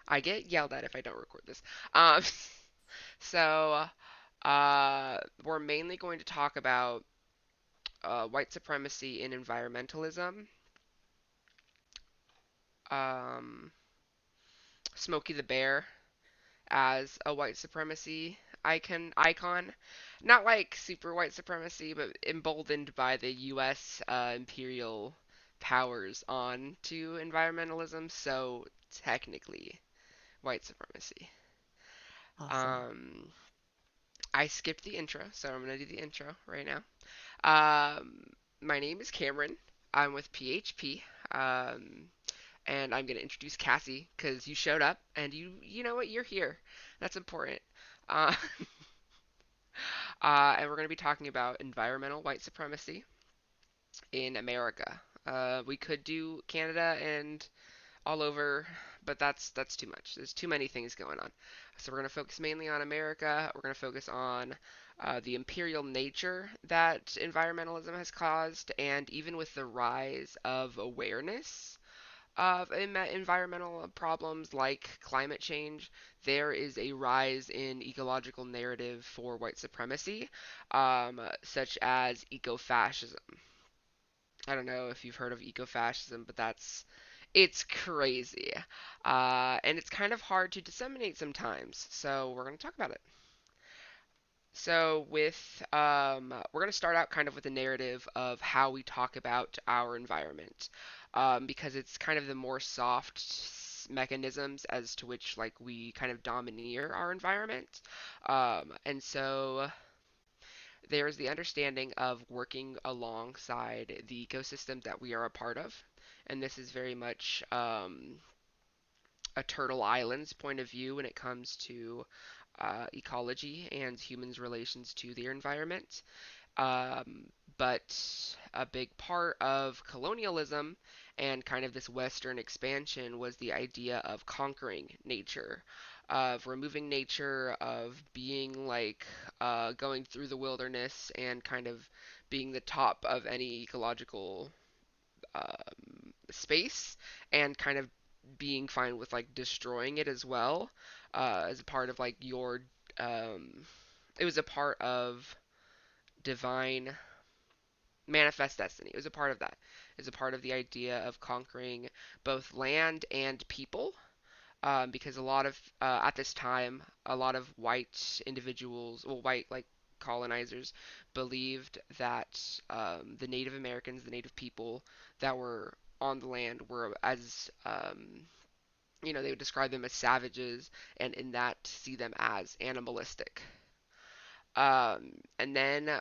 I get yelled at if I don't record this. Um, so we're mainly going to talk about white supremacy and environmentalism, um, Smokey the Bear as a white supremacy icon, not like super white supremacy, but emboldened by the U.S. Imperial powers on to environmentalism. So technically, white supremacy. Awesome. Um, I skipped the intro, so I'm gonna do the intro right now. My name is Cameron. I'm with PHP. Um, and I'm gonna introduce Cassie because you showed up and you know what, you're here. That's important. Uh, and we're gonna be talking about environmental white supremacy in America. We could do Canada and all over, but that's too much. There's too many things going on. So we're going to focus mainly on America. We're going to focus on the imperial nature that environmentalism has caused, and even with the rise of awareness of environmental problems like climate change, there is a rise in ecological narrative for white supremacy, such as ecofascism. I don't know if you've heard of ecofascism, but it's crazy. And it's kind of hard to disseminate sometimes. So we're going to talk about it. So we're going to start out kind of with a narrative of how we talk about our environment, because it's kind of the more soft mechanisms as to which like we kind of domineer our environment. And so there's the understanding of working alongside the ecosystem that we are a part of. And this is very much a Turtle Island's point of view when it comes to ecology and humans' relations to their environment. But a big part of colonialism and kind of this Western expansion was the idea of conquering nature, of removing nature, of being like going through the wilderness and kind of being the top of any ecological space, and kind of being fine with like destroying it as well, as a part of like your um, it was a part of divine manifest destiny. It was a part of that. It was a part of the idea of conquering both land and people. Because a lot of at this time, a lot of white individuals, well, white like colonizers, believed that the Native Americans, the Native people that were on the land, were as they would describe them as savages, and in that see them as animalistic. And then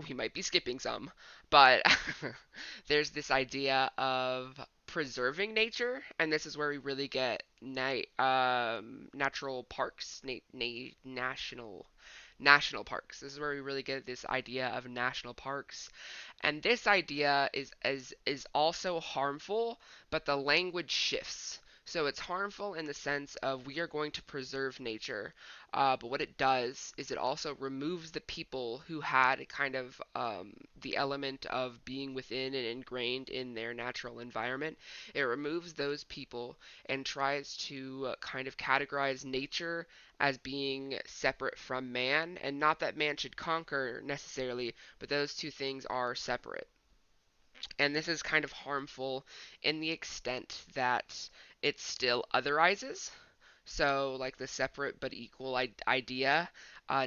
we might be skipping some, but there's this idea of preserving nature, and this is where we really get natural parks, national parks. This is where we really get this idea of national parks, and this idea is also harmful, but the language shifts. So it's harmful in the sense of we are going to preserve nature, but what it does is it also removes the people who had kind of the element of being within and ingrained in their natural environment. It removes those people and tries to kind of categorize nature as being separate from man, and not that man should conquer necessarily, but those two things are separate. And this is kind of harmful in the extent that it still otherizes. So, like the separate but equal idea,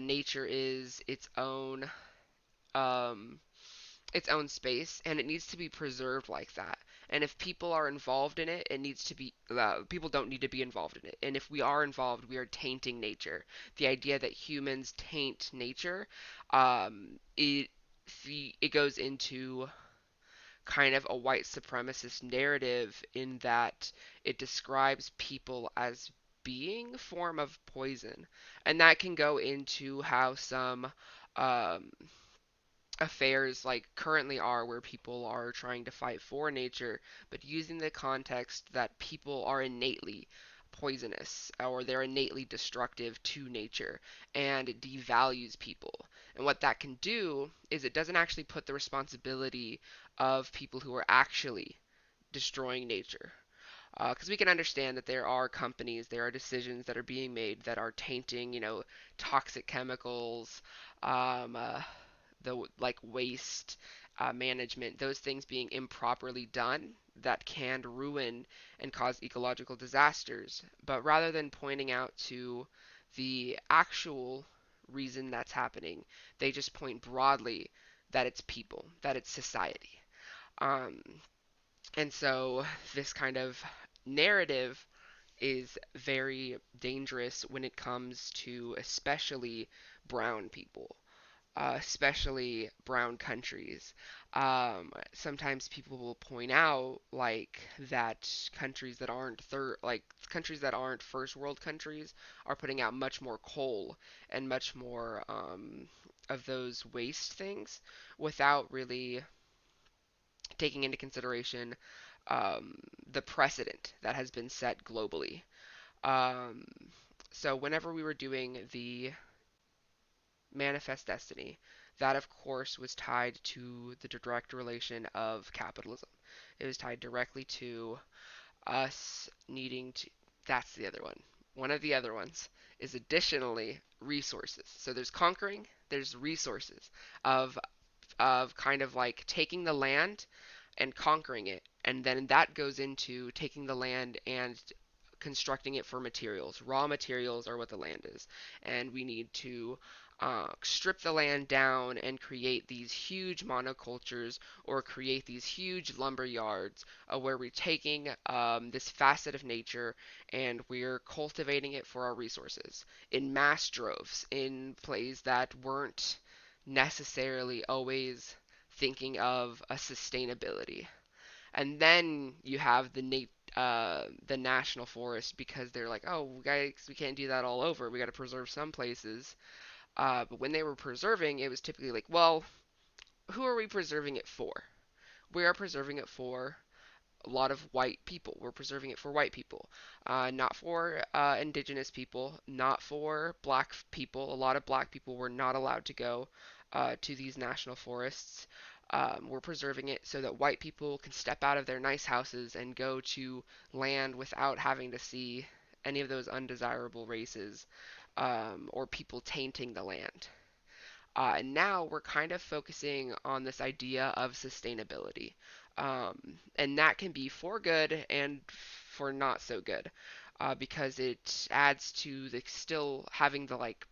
nature is um, its own space, and it needs to be preserved like that. And if people are involved in it, it needs to be people don't need to be involved in it. And if we are involved, we are tainting nature. The idea that humans taint nature, it it goes into kind of a white supremacist narrative in that it describes people as being a form of poison. And that can go into how some um, affairs like currently are, where people are trying to fight for nature, but using the context that people are innately poisonous or they're innately destructive to nature, and it devalues people. And what that can do is it doesn't actually put the responsibility of people who are actually destroying nature. Because we can understand that there are companies, there are decisions that are being made that are tainting, toxic chemicals, um, uh, the like waste management, those things being improperly done that can ruin and cause ecological disasters. But rather than pointing out to the actual reason that's happening, they just point broadly that it's people, that it's society. Um, and so this kind of narrative is very dangerous when it comes to especially brown people, especially brown countries. Sometimes people will point out like that countries that aren't first world countries are putting out much more coal and much more of those waste things without really taking into consideration um, the precedent that has been set globally. Um, so whenever we were doing the Manifest Destiny, that of course was tied to the direct relation of capitalism. It was tied directly to us needing to. That's the other one. One of the other ones is additionally resources. So there's conquering, there's resources of kind of like taking the land and conquering it, and then that goes into taking the land and constructing it for materials. Raw materials are what the land is, and we need to strip the land down and create these huge monocultures or create these huge lumber yards where we're taking this facet of nature and we're cultivating it for our resources in mass droves in places that weren't necessarily always thinking of a sustainability. And then you have the national forest because they're like, oh, guys, we can't do that all over. We got to preserve some places. But when they were preserving, it was typically like, well, who are we preserving it for? We are preserving it for a lot of white people. We're preserving it for white people, not for indigenous people, not for black people. A lot of black people were not allowed to go to these national forests. We're preserving it so that white people can step out of their nice houses and go to land without having to see any of those undesirable races or people tainting the land. And now we're kind of focusing on this idea of sustainability. And that can be for good and for not so good because it adds to the still having the like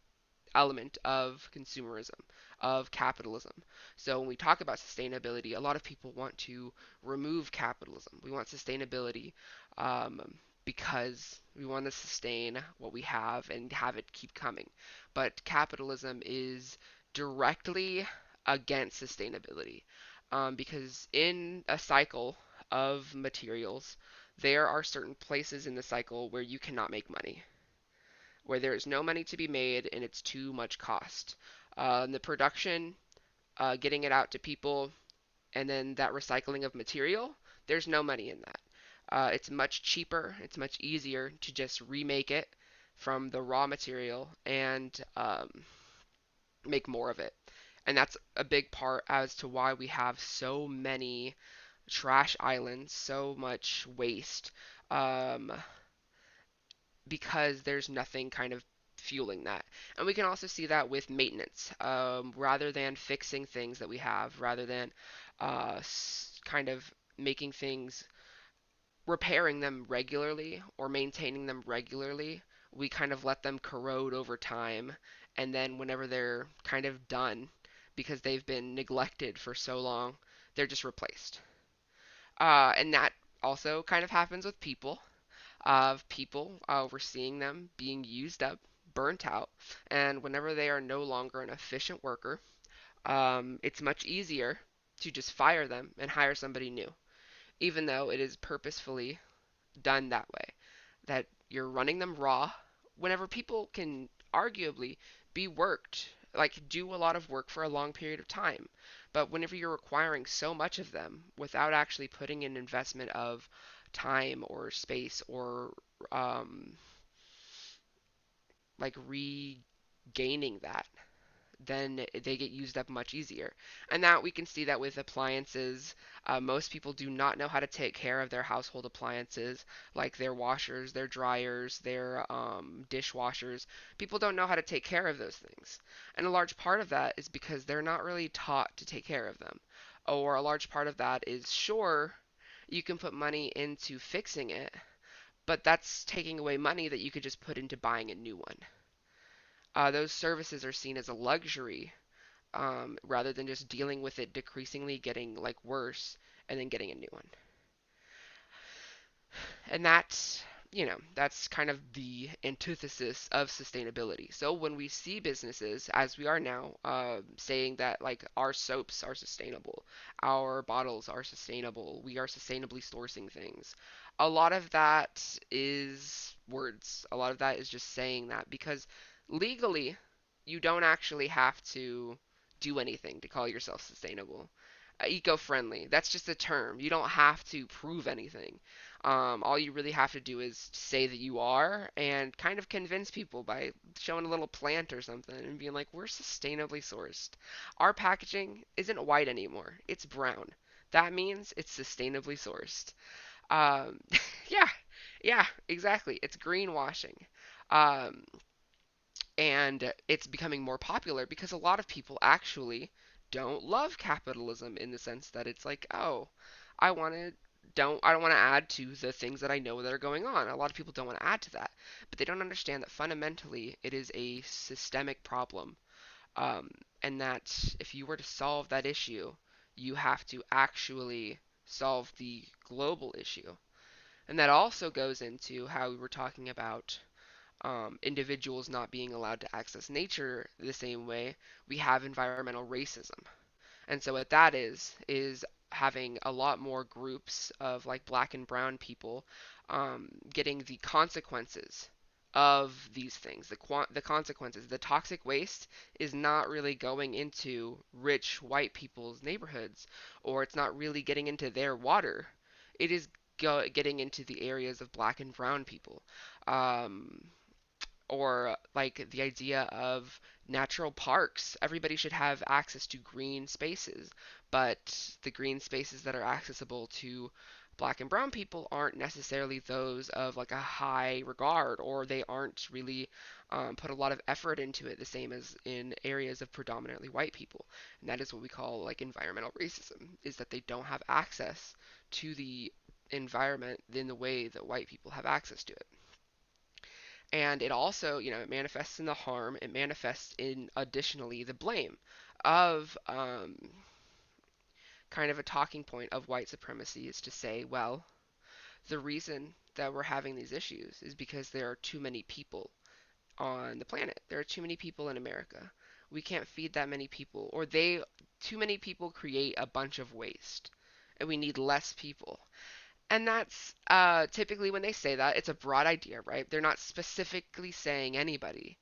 element of consumerism, of capitalism. So when we talk about sustainability, a lot of people want to remove capitalism. We want sustainability um, because we want to sustain what we have and have it keep coming. But capitalism is directly against sustainability because in a cycle of materials, there are certain places in the cycle where you cannot make money, where there is no money to be made and it's too much cost. The production, getting it out to people, and then that recycling of material, there's no money in that. It's much cheaper, it's much easier to just remake it from the raw material and make more of it. And that's a big part as to why we have so many trash islands, so much waste. Um, because there's nothing kind of fueling that. And we can also see that with maintenance. Rather than fixing things that we have, rather than kind of making things, repairing them regularly or maintaining them regularly, we kind of let them corrode over time. And then whenever they're kind of done, because they've been neglected for so long, they're just replaced. And that also kind of happens with people of people. We're seeing them being used up, burnt out, and whenever they are no longer an efficient worker, it's much easier to just fire them and hire somebody new, even though it is purposefully done that way. That you're running them raw, whenever people can arguably be worked, like do a lot of work for a long period of time. But whenever you're requiring so much of them without actually putting an investment of time or space or um, like regaining that, then they get used up much easier. And that we can see that with appliances. Most people do not know how to take care of their household appliances, like their washers, their dryers, their dishwashers. People don't know how to take care of those things. And a large part of that is because they're not really taught to take care of them. Or a large part of that is, sure, you can put money into fixing it, but that's taking away money that you could just put into buying a new one. Those services are seen as a luxury, rather than just dealing with it decreasingly getting like worse and then getting a new one. And that's kind of the antithesis of sustainability. So when we see businesses, as we are now, saying that like our soaps are sustainable, our bottles are sustainable, we are sustainably sourcing things, a lot of that is words. A lot of that is just saying that because legally, you don't actually have to do anything to call yourself sustainable. Eco-friendly, that's just a term. You don't have to prove anything. All you really have to do is say that you are and kind of convince people by showing a little plant or something and being like, we're sustainably sourced. Our packaging isn't white anymore, it's brown. That means it's sustainably sourced. Um, yeah, yeah, exactly. It's greenwashing. Um, and it's becoming more popular because a lot of people actually don't love capitalism in the sense that it's like, oh, I want to I don't want to add to the things that I know that are going on. A lot of people don't want to add to that, but they don't understand that fundamentally it is a systemic problem, um, and that if you were to solve that issue, you have to actually solve the global issue. And that also goes into how we were talking about individuals not being allowed to access nature the same way. We have environmental racism. And so what that is having a lot more groups of like black and brown people getting the consequences of these things. The consequences. The toxic waste is not really going into rich white people's neighborhoods, or it's not really getting into their water. It is getting into the areas of black and brown people. Um, or like the idea of natural parks. Everybody should have access to green spaces, but the green spaces that are accessible to black and brown people aren't necessarily those of like a high regard, or they aren't really put a lot of effort into it the same as in areas of predominantly white people. And that is what we call like environmental racism, is that they don't have access to the environment in the way that white people have access to it. And it also, it manifests in the harm. It manifests in additionally the blame of kind of a talking point of white supremacy is to say, well, the reason that we're having these issues is because there are too many people on the planet. There are too many people in America. We can't feed that many people, or too many people create a bunch of waste, and we need less people. And that's typically when they say that, it's a broad idea, right? They're not specifically saying anybody,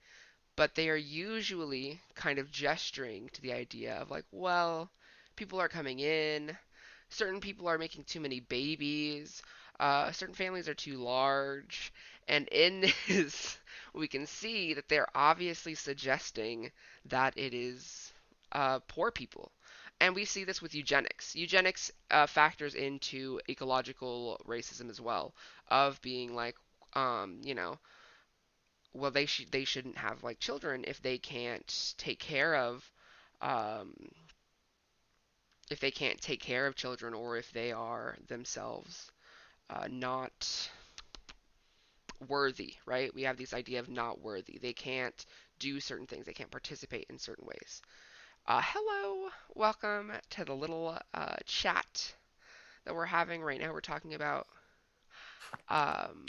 but they are usually kind of gesturing to the idea of like, well, people are coming in, certain people are making too many babies, certain families are too large, and in this, we can see that they're obviously suggesting that it is poor people. And we see this with eugenics. Eugenics factors into ecological racism as well, of being like, you know, well, they shouldn't have like children um, if they can't take care of children, or if they are themselves not worthy, right? We have this idea of not worthy. They can't do certain things. They can't participate in certain ways. Hello, welcome to the little chat that we're having right now. Um,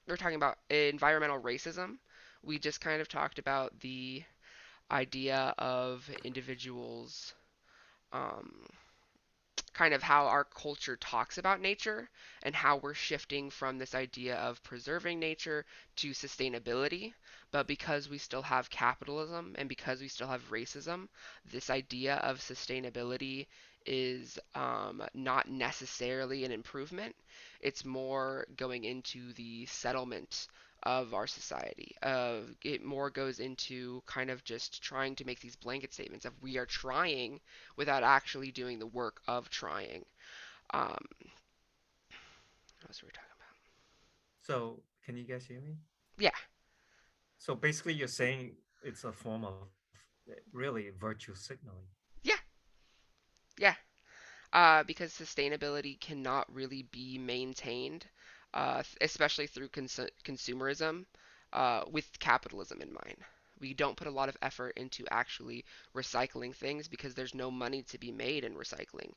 we're talking about environmental racism. We just kind of talked about the idea of individuals, um, kind of how our culture talks about nature and how we're shifting from this idea of preserving nature to sustainability. But because we still have capitalism and because we still have racism, this idea of sustainability is not necessarily an improvement. It's more going into the settlement of our society. It more goes into kind of just trying to make these blanket statements of we are trying without actually doing the work of trying. What else were we talking about? So, can you guys hear me? Yeah, So basically, you're saying it's a form of really virtue signaling. yeah, yeah. Because sustainability cannot really be maintained, especially through consumerism, with capitalism in mind. We don't put a lot of effort into actually recycling things because there's no money to be made in recycling.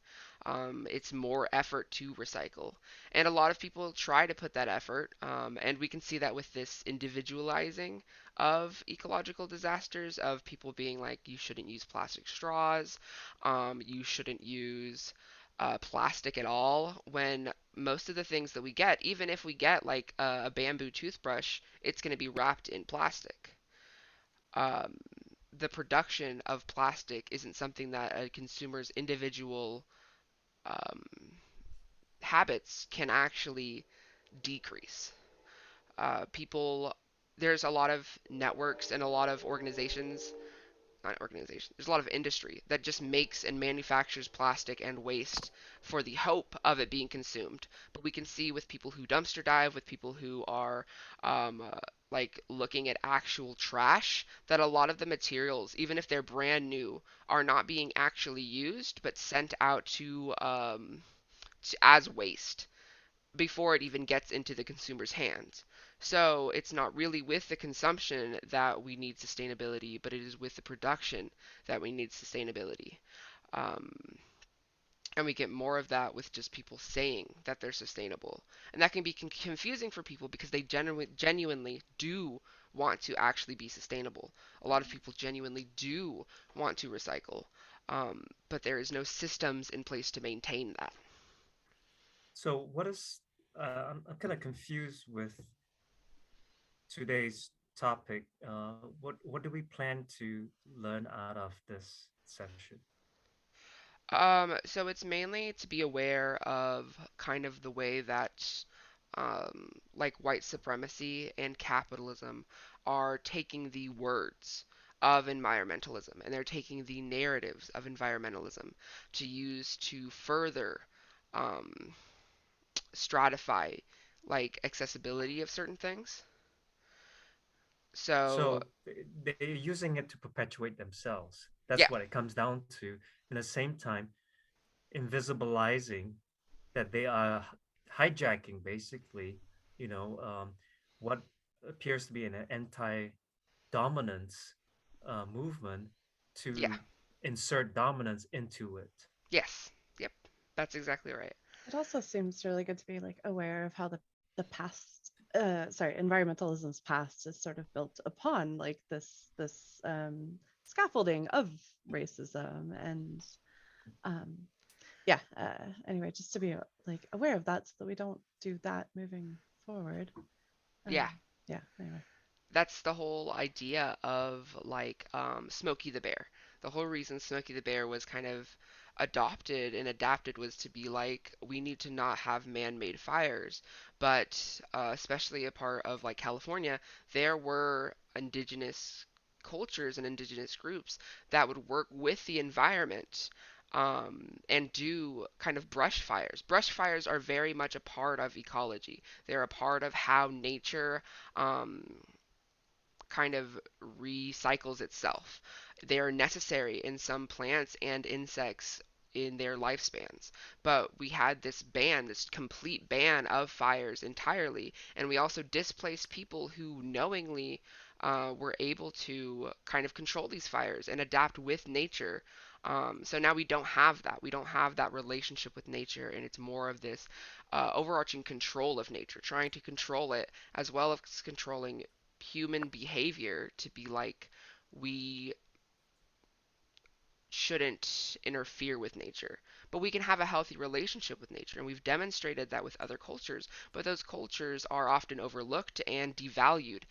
It's more effort to recycle. And a lot of people try to put that effort, and we can see that with this individualizing of ecological disasters, of people being like, you shouldn't use plastic straws, you shouldn't use plastic at all when most of the things that we get, even if we get like a bamboo toothbrush, it's going to be wrapped in plastic. Um, the production of plastic isn't something that a consumer's individual um, habits can actually decrease. People, there's a lot of networks and a lot of organizations, not organization, there's a lot of industry that just makes and manufactures plastic and waste for the hope of it being consumed. But we can see with people who dumpster dive, with people who are like looking at actual trash, that a lot of the materials, even if they're brand new, are not being actually used, but sent out as waste before it even gets into the consumer's hands. So it's not really with the consumption that we need sustainability, but it is with the production that we need sustainability. Um, and we get more of that with just people saying that they're sustainable. And that can be confusing for people because they genuinely do want to actually be sustainable. A lot of people genuinely do want to recycle, but there is no systems in place to maintain that. So, what is? I'm kind of confused with today's topic. What do we plan to learn out of this session? So it's mainly to be aware of kind of the way that like white supremacy and capitalism are taking the words of environmentalism and they're taking the narratives of environmentalism to use to further um, stratify like accessibility of certain things. So So they're using it to perpetuate themselves. That's yeah, what it comes down to. In the same time, invisibilizing that they are hijacking basically, you know, what appears to be an anti-dominance movement yeah, to insert dominance into it. yes, yep, that's exactly right. It also seems really good to be like aware of how the past sorry, environmentalism's past is sort of built upon like this scaffolding of racism and um yeah, anyway, just to be like aware of that so that we don't do that moving forward. Yeah, Yeah, anyway. that's the whole idea of like Smokey the Bear. The whole reason Smokey the Bear was kind of adopted and adapted was to be like we need to not have man-made fires, but especially a part of like California, there were indigenous cultures and indigenous groups that would work with the environment. And do kind of brush fires. Brush fires are very much a part of ecology. They're a part of how nature um, kind of recycles itself. They are necessary in some plants and insects in their lifespans. But we had this ban, this complete ban of fires entirely, and we also displaced people who knowingly were able to kind of control these fires and adapt with nature. So now we don't have that. We don't have that relationship with nature, and it's more of this overarching control of nature, trying to control it as well as controlling human behavior to be like we shouldn't interfere with nature. But we can have a healthy relationship with nature, and we've demonstrated that with other cultures. But those cultures are often overlooked and devalued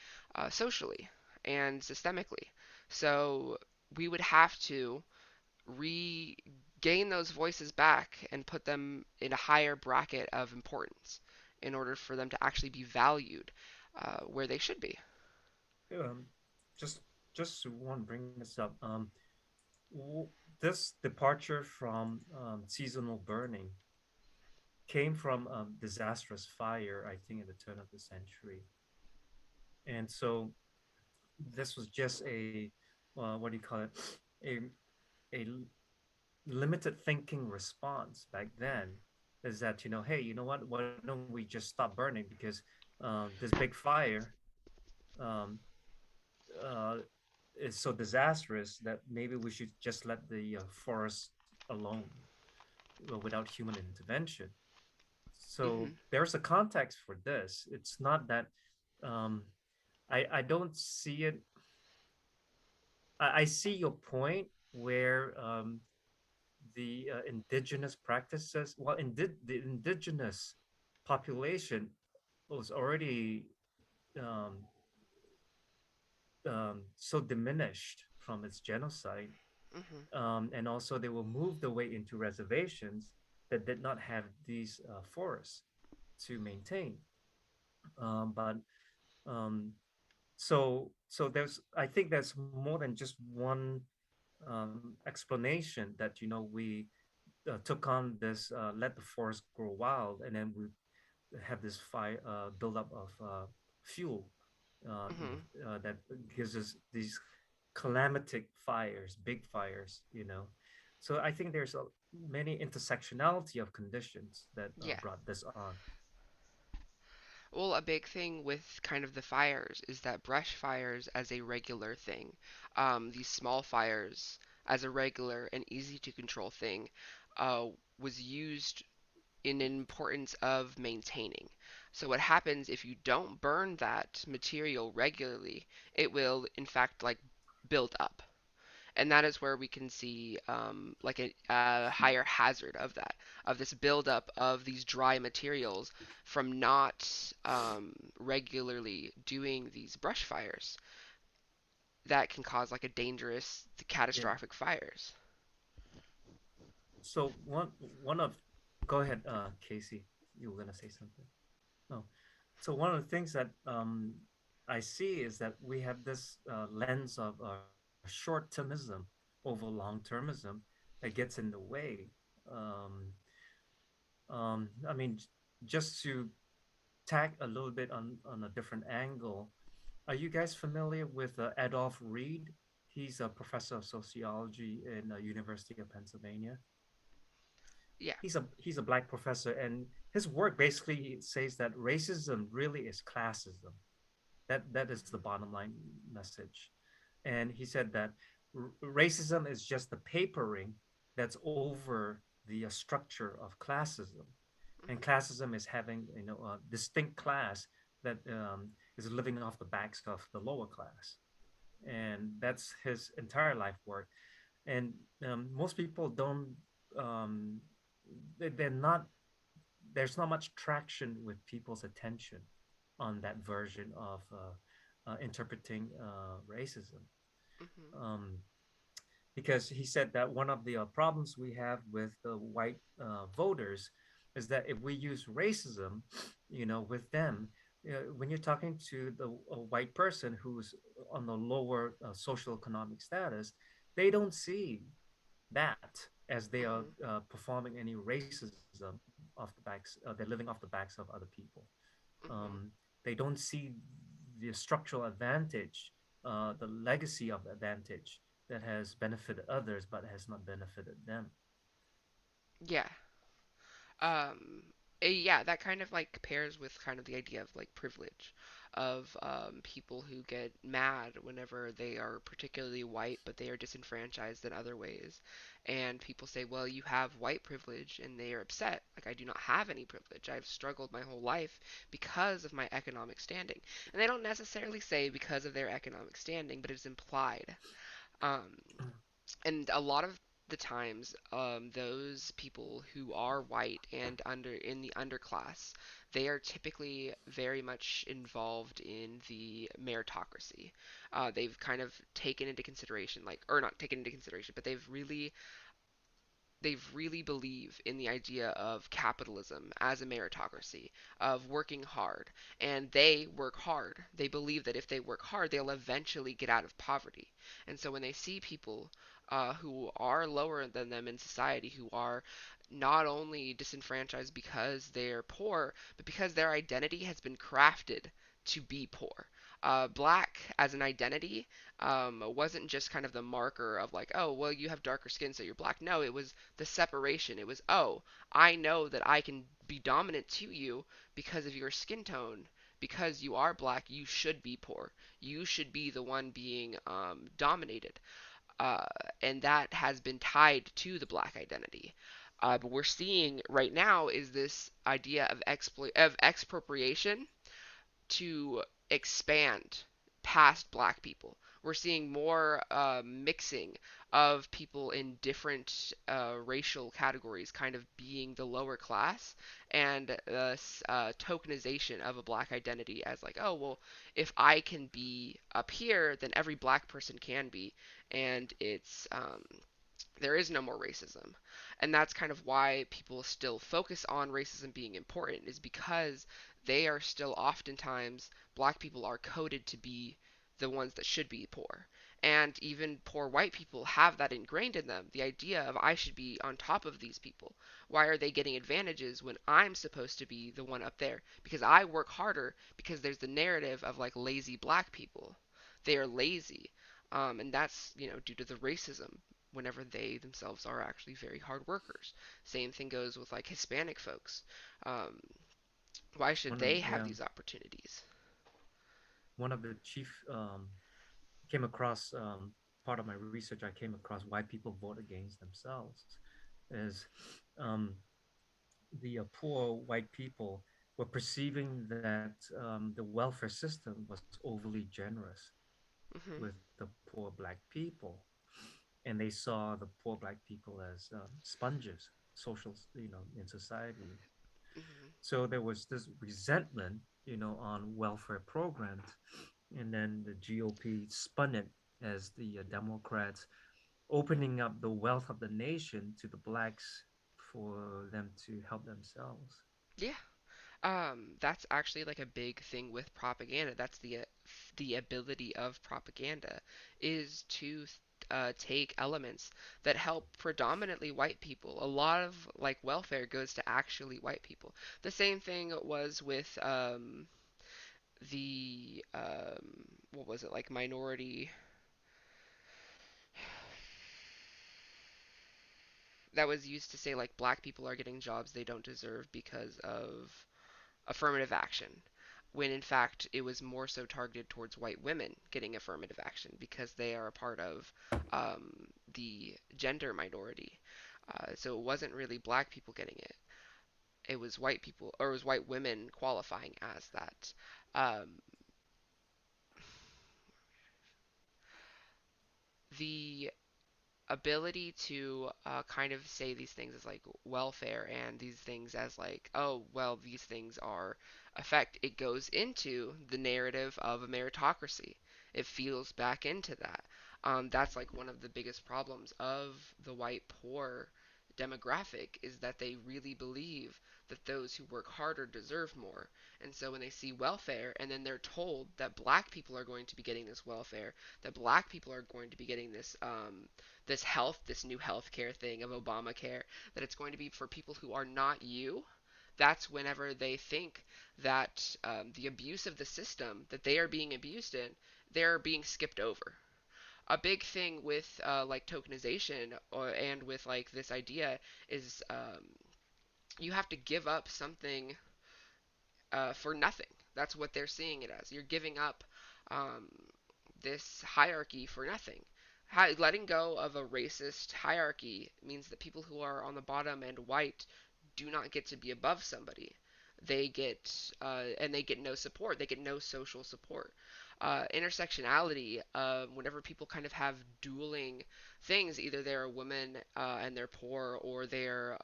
socially and systemically. So we would have to regain those voices back and put them in a higher bracket of importance in order for them to actually be valued. where they should be. Um, just just want to bring this up. W- this departure from seasonal burning came from disastrous fire, I think, at the turn of the century. And so this was just a, what do you call it? A, a limited thinking response back then is that, hey, you know what? Why don't we just stop burning? Because this big fire um, uh, is so disastrous that maybe we should just let the forest alone without human intervention. So Hmm. there's a context for this. It's not that um, I don't see it. I see your point where the indigenous practices, well, the indigenous population was already um, so diminished from its genocide, Hmm. and also they were moved away into reservations that did not have these forests to maintain. But um, so there's, I think there's more than just one explanation that we took on this let the forest grow wild, and then we have this fire buildup of fuel Hmm. that gives us these calamitic fires, big fires, so I think there's many intersectionality of conditions that Yeah. brought this on. Well, a big thing with kind of the fires is that brush fires as a regular thing, these small fires as a regular and easy to control thing, uh, was used in importance of maintaining. So what happens if you don't burn that material regularly, it will in fact like build up. And that is where we can see like a higher hazard of that, of this buildup of these dry materials from not regularly doing these brush fires that can cause like a dangerous, Yeah. catastrophic fires. So one of go ahead, Casey. You were gonna say something. No. So one of the things that I see is that we have this lens of short-termism over long-termism that gets in the way. Um, I mean, just to tack a little bit on a different angle, are you guys familiar with Adolph Reed? He's a professor of sociology in the University of Pennsylvania. Yeah. He's a black professor, and his work basically says that racism really is classism. That is the bottom line message. And he said that racism is just the papering that's over the structure of classism, and Hmm. classism is having a distinct class that is living off the backs of the lower class, and that's his entire life work. And most people don't um, they're not there's not much traction with people's attention on that version of interpreting racism. Hmm. Um, because he said that one of the problems we have with the white voters is that if we use racism, with them, when you're talking to the a white person who's on the lower social economic status, they don't see that as they are Hmm. performing any racism off the backs. They're living off the backs of other people. Hmm. They don't see the structural advantage, the legacy of advantage that has benefited others but has not benefited them. Yeah. Um, yeah, that kind of like pairs with kind of the idea of like privilege, of people who get mad whenever they are particularly white, but they are disenfranchised in other ways. And people say, well, you have white privilege, and they are upset. Like, I do not have any privilege. I've struggled my whole life because of my economic standing. And they don't necessarily say because of their economic standing, but it's implied. Um, and a lot of the times those people who are white and under in the underclass, they are typically very much involved in the meritocracy. They've kind of taken into consideration, like, or not taken into consideration, but they've really they really believe in the idea of capitalism as a meritocracy, of working hard. And they work hard. They believe that if they work hard, they'll eventually get out of poverty. And so when they see people who are lower than them in society, who are not only disenfranchised because they're poor, but because their identity has been crafted to be poor. Black as an identity wasn't just kind of the marker of like, oh, well, you have darker skin, so you're black. No, it was the separation. It was, oh, I know that I can be dominant to you because of your skin tone. Because you are black, you should be poor. You should be the one being dominated. Uh, and that has been tied to the black identity. But we're seeing right now is this idea of expropriation to expand past black people. We're seeing more mixing of people in different racial categories kind of being the lower class, and tokenization of a black identity as like, oh, well, if I can be up here, then every black person can be. And there is no more racism. And that's kind of why people still focus on racism being important, is because they are still oftentimes, black people are coded to be the ones that should be poor. And even poor white people have that ingrained in them, the idea of I should be on top of these people. Why are they getting advantages when I'm supposed to be the one up there? Because I work harder, because there's the narrative of like lazy black people. They are lazy. And that's, due to the racism whenever they themselves are actually very hard workers. Same thing goes with like Hispanic folks. Um, why should One of they have yeah, these opportunities? one of the chief came across part of my research. I came across why people vote against themselves is um, the poor white people were perceiving that the welfare system was overly generous Hmm. with the poor black people, and they saw the poor black people as sponges, social, in society. Hmm. So there was this resentment, on welfare programs, and then the GOP spun it as the Democrats opening up the wealth of the nation to the blacks for them to help themselves. Yeah. That's actually like a big thing with propaganda. That's the ability of propaganda is to take elements that help predominantly white people. A lot of like welfare goes to actually white people. The same thing was with the what was it, like minority, that was used to say like black people are getting jobs they don't deserve because of affirmative action, when in fact it was more so targeted towards white women getting affirmative action because they are a part of the gender minority. So it wasn't really black people getting it. It was white people, or it was white women qualifying as that. The ability to kind of say these things as like welfare and these things as like, oh, well, these things are effect, it goes into the narrative of a meritocracy. It feels back into that. That's like one of the biggest problems of the white poor demographic, is that they really believe that those who work harder deserve more. And so when they see welfare and then they're told that black people are going to be getting this welfare, that black people are going to be getting this new healthcare thing of Obamacare, that it's going to be for people who are not you, that's whenever they think that the abuse of the system that they are being abused in, they're being skipped over. A big thing with like tokenization, and with like this idea is you have to give up something for nothing. That's what they're seeing it as. You're giving up um, this hierarchy for nothing. Letting go of a racist hierarchy means that people who are on the bottom and white do not get to be above somebody. They get and they get no support. They get no social support. intersectionality, whenever people kind of have dueling things, either they're a woman and they're poor, or they're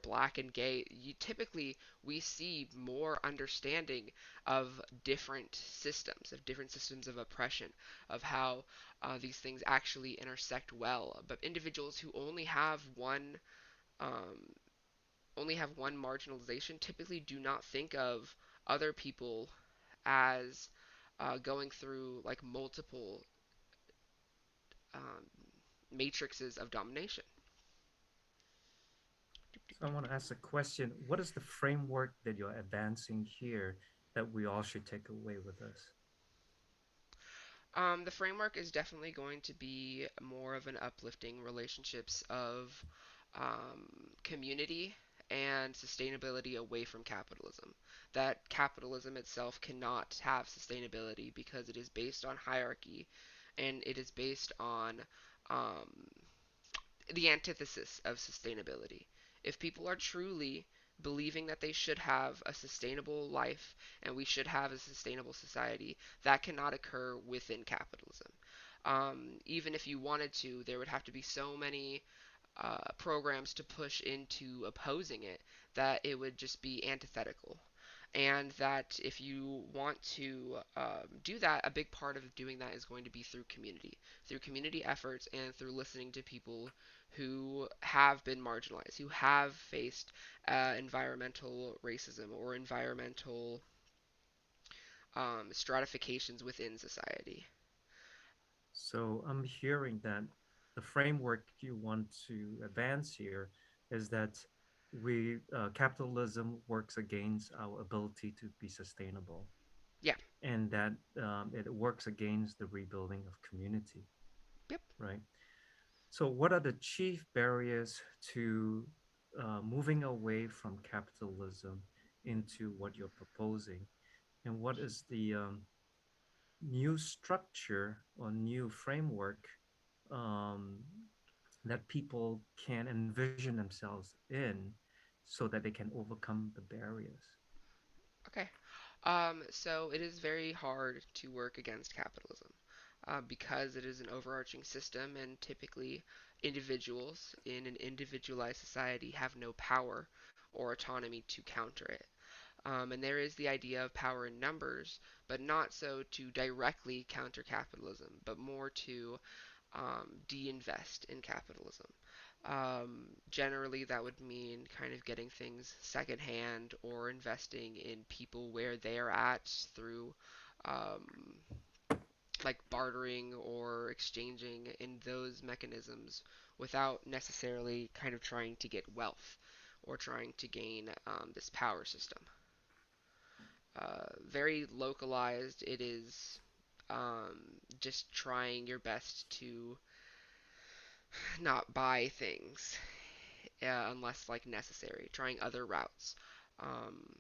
black and gay, you typically we see more understanding of different systems of oppression, of how these things actually intersect well. But individuals who um, only have one marginalization typically do not think of other people as going through like multiple um, matrices of domination. So I want to ask a question. What is the framework that you're advancing here that we all should take away with us? The framework is definitely going to be more of an uplifting relationships of um, community and sustainability away from capitalism. That capitalism itself cannot have sustainability because it is based on hierarchy and it is based on um, the antithesis of sustainability. If people are truly believing that they should have a sustainable life and we should have a sustainable society, that cannot occur within capitalism. Even if you wanted to, there would have to be so many programs to push into opposing it that it would just be antithetical. And that if you want to do that, a big part of doing that is going to be through community efforts, and through listening to people who have been marginalized, who have faced environmental racism or environmental stratifications within society. So I'm hearing that the framework you want to advance here is that we capitalism works against our ability to be sustainable, Yeah. and that it works against the rebuilding of community, Yep. right? So, what are the chief barriers to moving away from capitalism into what you're proposing? And what is the new structure or new framework um, that people can envision themselves in so that they can overcome the barriers? Okay. So it is very hard to work against capitalism because it is an overarching system, and typically individuals in an individualized society have no power or autonomy to counter it. And there is the idea of power in numbers, but not so to directly counter capitalism, but more to de-invest in capitalism. Generally, that would mean kind of getting things secondhand or investing in people where they're at through um, like bartering or exchanging in those mechanisms without necessarily kind of trying to get wealth or trying to gain this power system. Very localized. It is just trying your best to not buy things unless like necessary. Trying other routes. Um,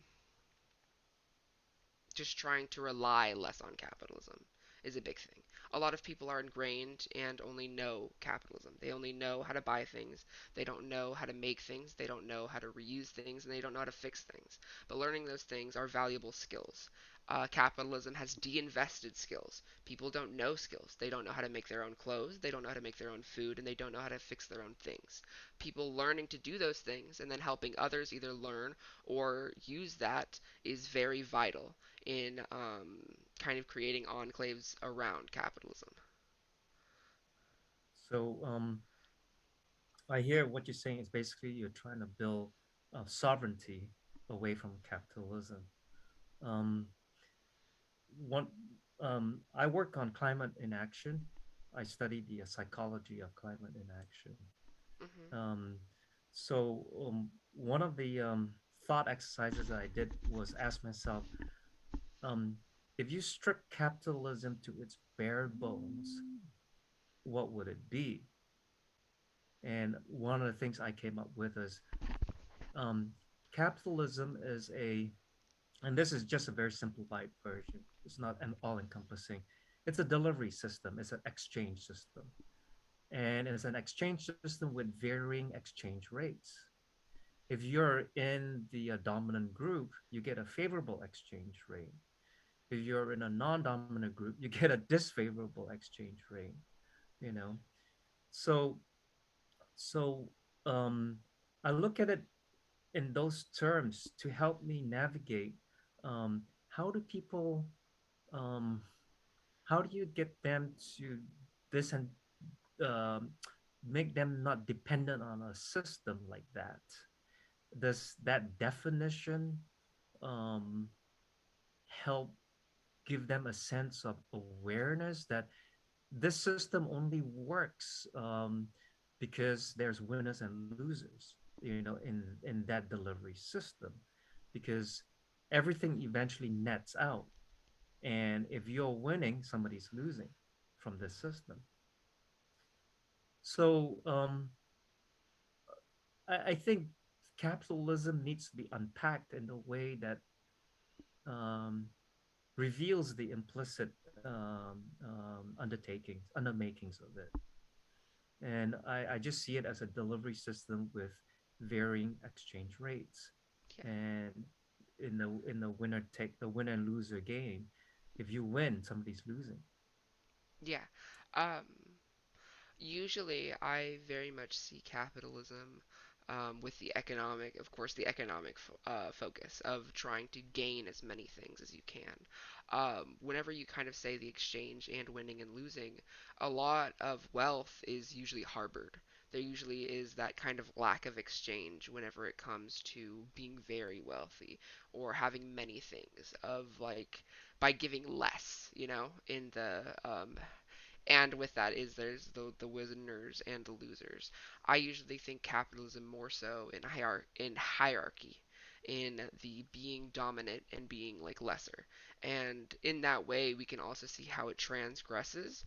just trying to rely less on capitalism is a big thing. A lot of people are ingrained and only know capitalism. They only know how to buy things. They don't know how to make things. They don't know how to reuse things, and they don't know how to fix things. But learning those things are valuable skills. Capitalism has de-invested skills. People don't know skills. They don't know how to make their own clothes. They don't know how to make their own food, and they don't know how to fix their own things. People learning to do those things and then helping others either learn or use that is very vital in kind of creating enclaves around capitalism. So, I hear what you're saying is basically you're trying to build sovereignty away from capitalism. Um, one, I work on climate inaction. I study the psychology of climate inaction. Hmm. Um, so one of the thought exercises I did was ask myself, um, if you strip capitalism to its bare bones, what would it be? And one of the things I came up with is um, capitalism is and this is just a very simplified version. It's not an all-encompassing. It's a delivery system. It's an exchange system, and it's an exchange system with varying exchange rates. If you're in the dominant group, you get a favorable exchange rate. If you're in a non-dominant group, you get a disfavorable exchange rate, you know. So so um, I look at it in those terms to help me navigate how do people um, how do you get them to this and um, make them not dependent on a system like that? Does that definition um, help give them a sense of awareness that this system only works because there's winners and losers, in that delivery system, because everything eventually nets out, and if you're winning, somebody's losing from this system. So I think capitalism needs to be unpacked in a way that um, reveals the implicit undermakings of it. And I just see it as a delivery system with varying exchange rates. Yeah. And in the winner and loser game, if you win, somebody's losing. Yeah. Um, Usually, I very much see capitalism with the economic, of course, the economic focus of trying to gain as many things as you can. Whenever you kind of say the exchange and winning and losing, a lot of wealth is usually harbored. There usually is that kind of lack of exchange whenever it comes to being very wealthy or having many things, of like by giving less, in the and with that is there's the winners and the losers. I usually think capitalism more so in hierarchy, in the being dominant and being like lesser. And in that way, we can also see how it transgresses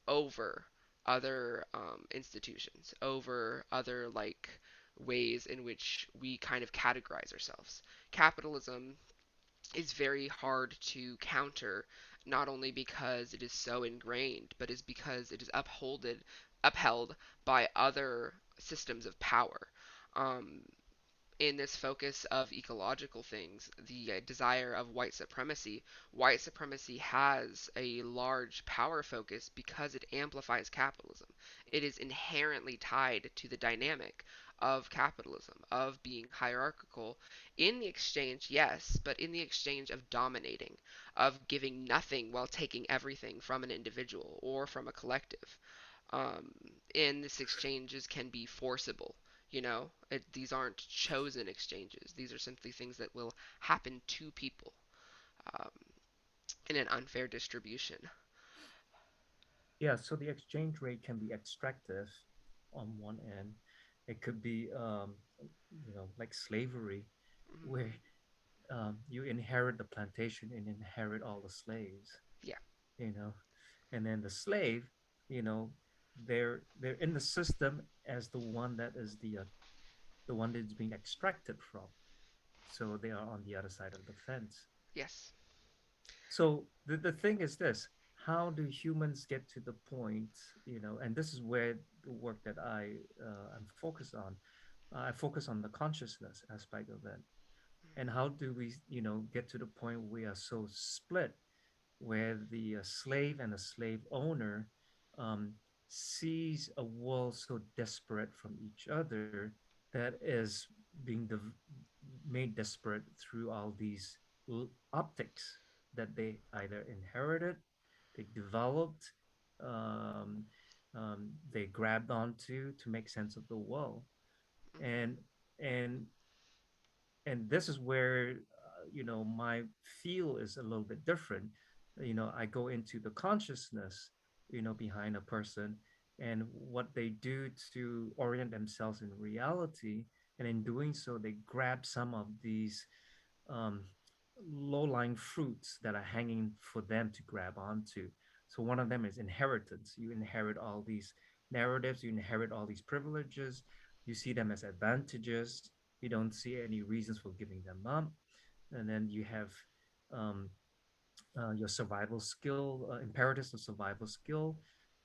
over other institutions, over other like ways in which we kind of categorize ourselves. Capitalism is very hard to counter, not only because it is so ingrained, but is because it is upheld by other systems of power. Um, in this focus of ecological things, the desire of white supremacy has a large power focus because it amplifies capitalism. It is inherently tied to the dynamic of capitalism, of being hierarchical in the exchange, yes, but in the exchange of dominating, of giving nothing while taking everything from an individual or from a collective. um, and this exchanges can be forcible. These aren't chosen exchanges. These are simply things that will happen to people um, in an unfair distribution. Yeah, so the exchange rate can be extractive on one end. It could be, like slavery, where Hmm. you inherit the plantation and inherit all the slaves, Yeah. you know, and then the slave, you know, they're in the system as the one that's being extracted from. So they are on the other side of the fence. Yes. So the thing is this: how do humans get to the point, and this is where the work that I'm focused on. I focus on the consciousness aspect of it, and how do we, get to the point we are so split, where the slave and the slave owner um, sees a world so disparate from each other that is being made desperate through all these optics that they either inherited, they developed, um, they grabbed onto to make sense of the world, Hmm. and and and this is where my feel is a little bit different. I go into the consciousness behind a person and what they do to orient themselves in reality, and in doing so they grab some of these um, low-lying fruits that are hanging for them to grab onto. So one of them is inheritance. You inherit all these narratives, you inherit all these privileges, you see them as advantages, you don't see any reasons for giving them up. And then you have um, your survival skill, imperatives of survival skill,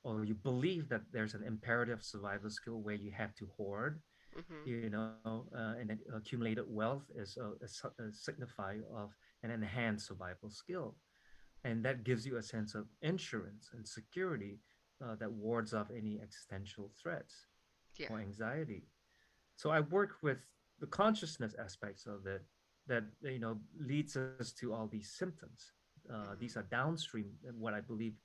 or you believe that there's an imperative survival skill where you have to hoard, Hmm. and then accumulated wealth is a signify of an enhanced survival skill. and that gives you a sense of insurance and security that wards off any existential threats Yeah. or anxiety. So I work with the consciousness aspects of it that leads us to all these symptoms. These are Hmm. downstream what I believe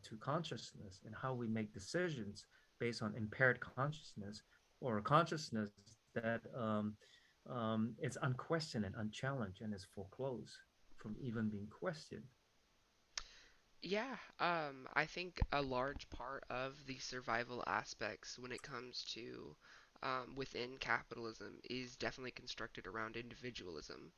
to consciousness and how we make decisions based on impaired consciousness or a consciousness that is unquestioned and unchallenged and is foreclosed from even being questioned. Yeah, I think a large part of the survival aspects when it comes to within capitalism is definitely constructed around individualism,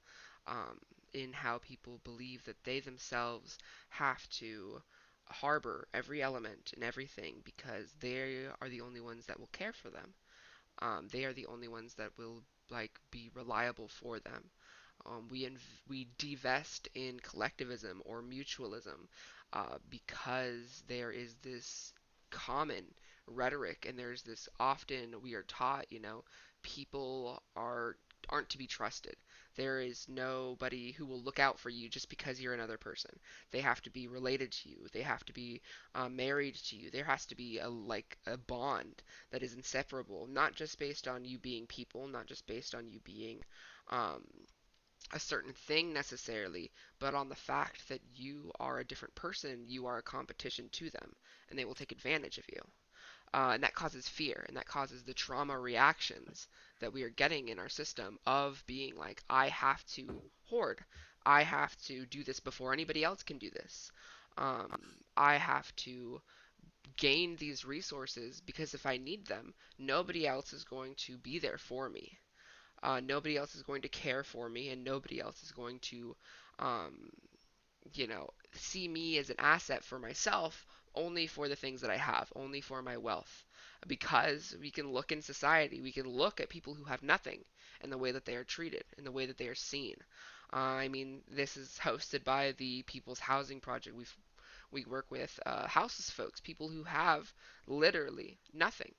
um, in how people believe that they themselves have to harbor every element and everything because they are the only ones that will care for them. They are the only ones that will like be reliable for them. We divest in collectivism or mutualism because there is this common rhetoric, and there's this often we are taught, people aren't to be trusted. There is nobody who will look out for you just because you're another person. They have to be related to you. They have to be married to you. There has to be a bond that is inseparable, not just based on you being people, not just based on you being um, a certain thing necessarily, but on the fact that you are a different person, you are a competition to them, and they will take advantage of you. And that causes fear, and that causes the trauma reactions that we are getting in our system of being like, I have to hoard. I have to do this before anybody else can do this. I have to gain these resources because if I need them, nobody else is going to be there for me. Nobody else is going to care for me, and nobody else is going to, um, see me as an asset for myself only for the things that I have, only for my wealth. Because we can look in society, we can look at people who have nothing and the way that they are treated and the way that they are seen. I mean, this is hosted by the People's Housing Project. We work with houseless folks, people who have literally nothing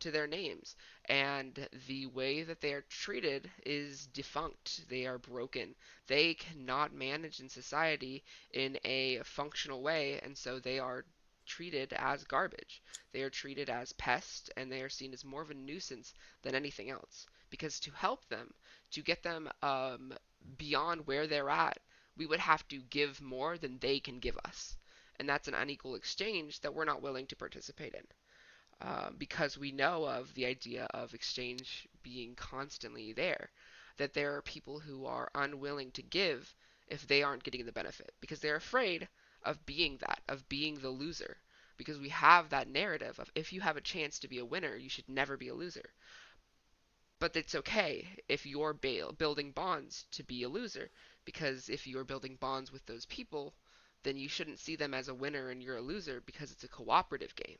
to their names, and the way that they are treated is defunct. They are broken. They cannot manage in society in a functional way, and so they are treated as garbage. They are treated as pests, and they are seen as more of a nuisance than anything else. Because to help them, to get them beyond where they're at, we would have to give more than they can give us, and that's an unequal exchange that we're not willing to participate in because we know of the idea of exchange being constantly there, that there are people who are unwilling to give if they aren't getting the benefit because they're afraid of being that, of being the loser. Because we have that narrative of if you have a chance to be a winner, you should never be a loser. But it's okay if you're building bonds to be a loser, because if you're building bonds with those people, then you shouldn't see them as a winner and you're a loser because it's a cooperative game.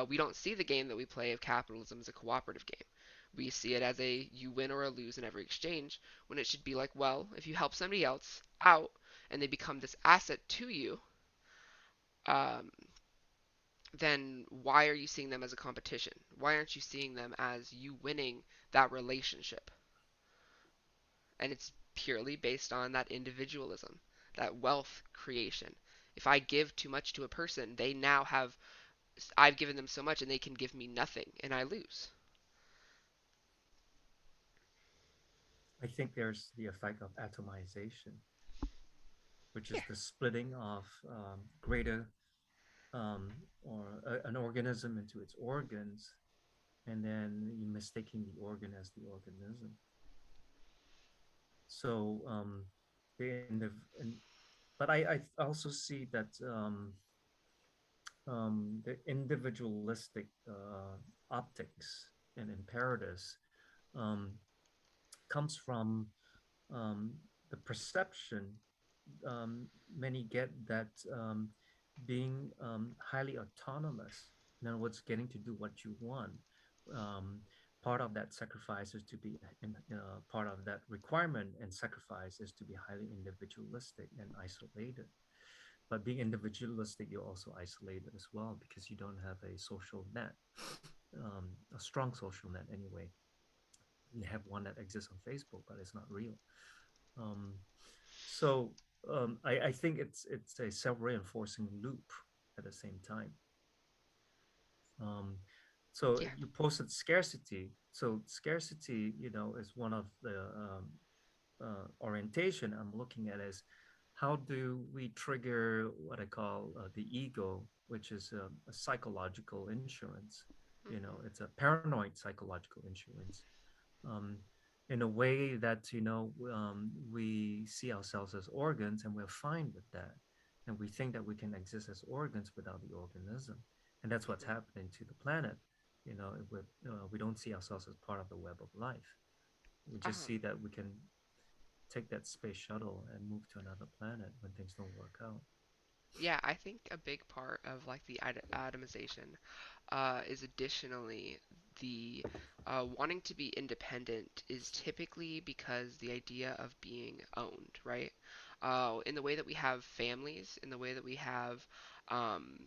We don't see the game that we play of capitalism as a cooperative game. We see it as a you win or a lose in every exchange, when it should be like, well, if you help somebody else out and they become this asset to you, um, then why are you seeing them as a competition? Why aren't you seeing them as you winning that relationship? And it's purely based on that individualism, that wealth creation. If I give too much to a person, they now have I've given them so much and they can give me nothing and I lose. I think there's the effect of atomization, which Yeah. is the splitting of greater an organism into its organs, and then you mistaking the organ as the organism. So and, but I also see that the individualistic optics and imperatives um, comes from the perception many get that being highly autonomous, in other words, getting to do what you want, um, part of that sacrifice is to be, part of that requirement and sacrifice is to be highly individualistic and isolated. But being individualistic, you're also isolated as well because you don't have a social net, a strong social net anyway. You have one that exists on Facebook, but it's not real. Um, so I think it's a self-reinforcing loop at the same time. Um, so Yeah. you posted scarcity. So scarcity, is one of the orientation I'm looking at is how do we trigger what I call the ego, which is a psychological insurance. Hmm. It's a paranoid psychological insurance. Um, in a way that we see ourselves as organs and we're fine with that, and we think that we can exist as organs without the organism, and that's what's Hmm. happening to the planet. We don't see ourselves as part of the web of life. We just Um, see that we can take that space shuttle and move to another planet when things don't work out. yeah, I think a big part of like the atomization is additionally the wanting to be independent is typically because the idea of being owned, right? In the way that we have families, in the way that um,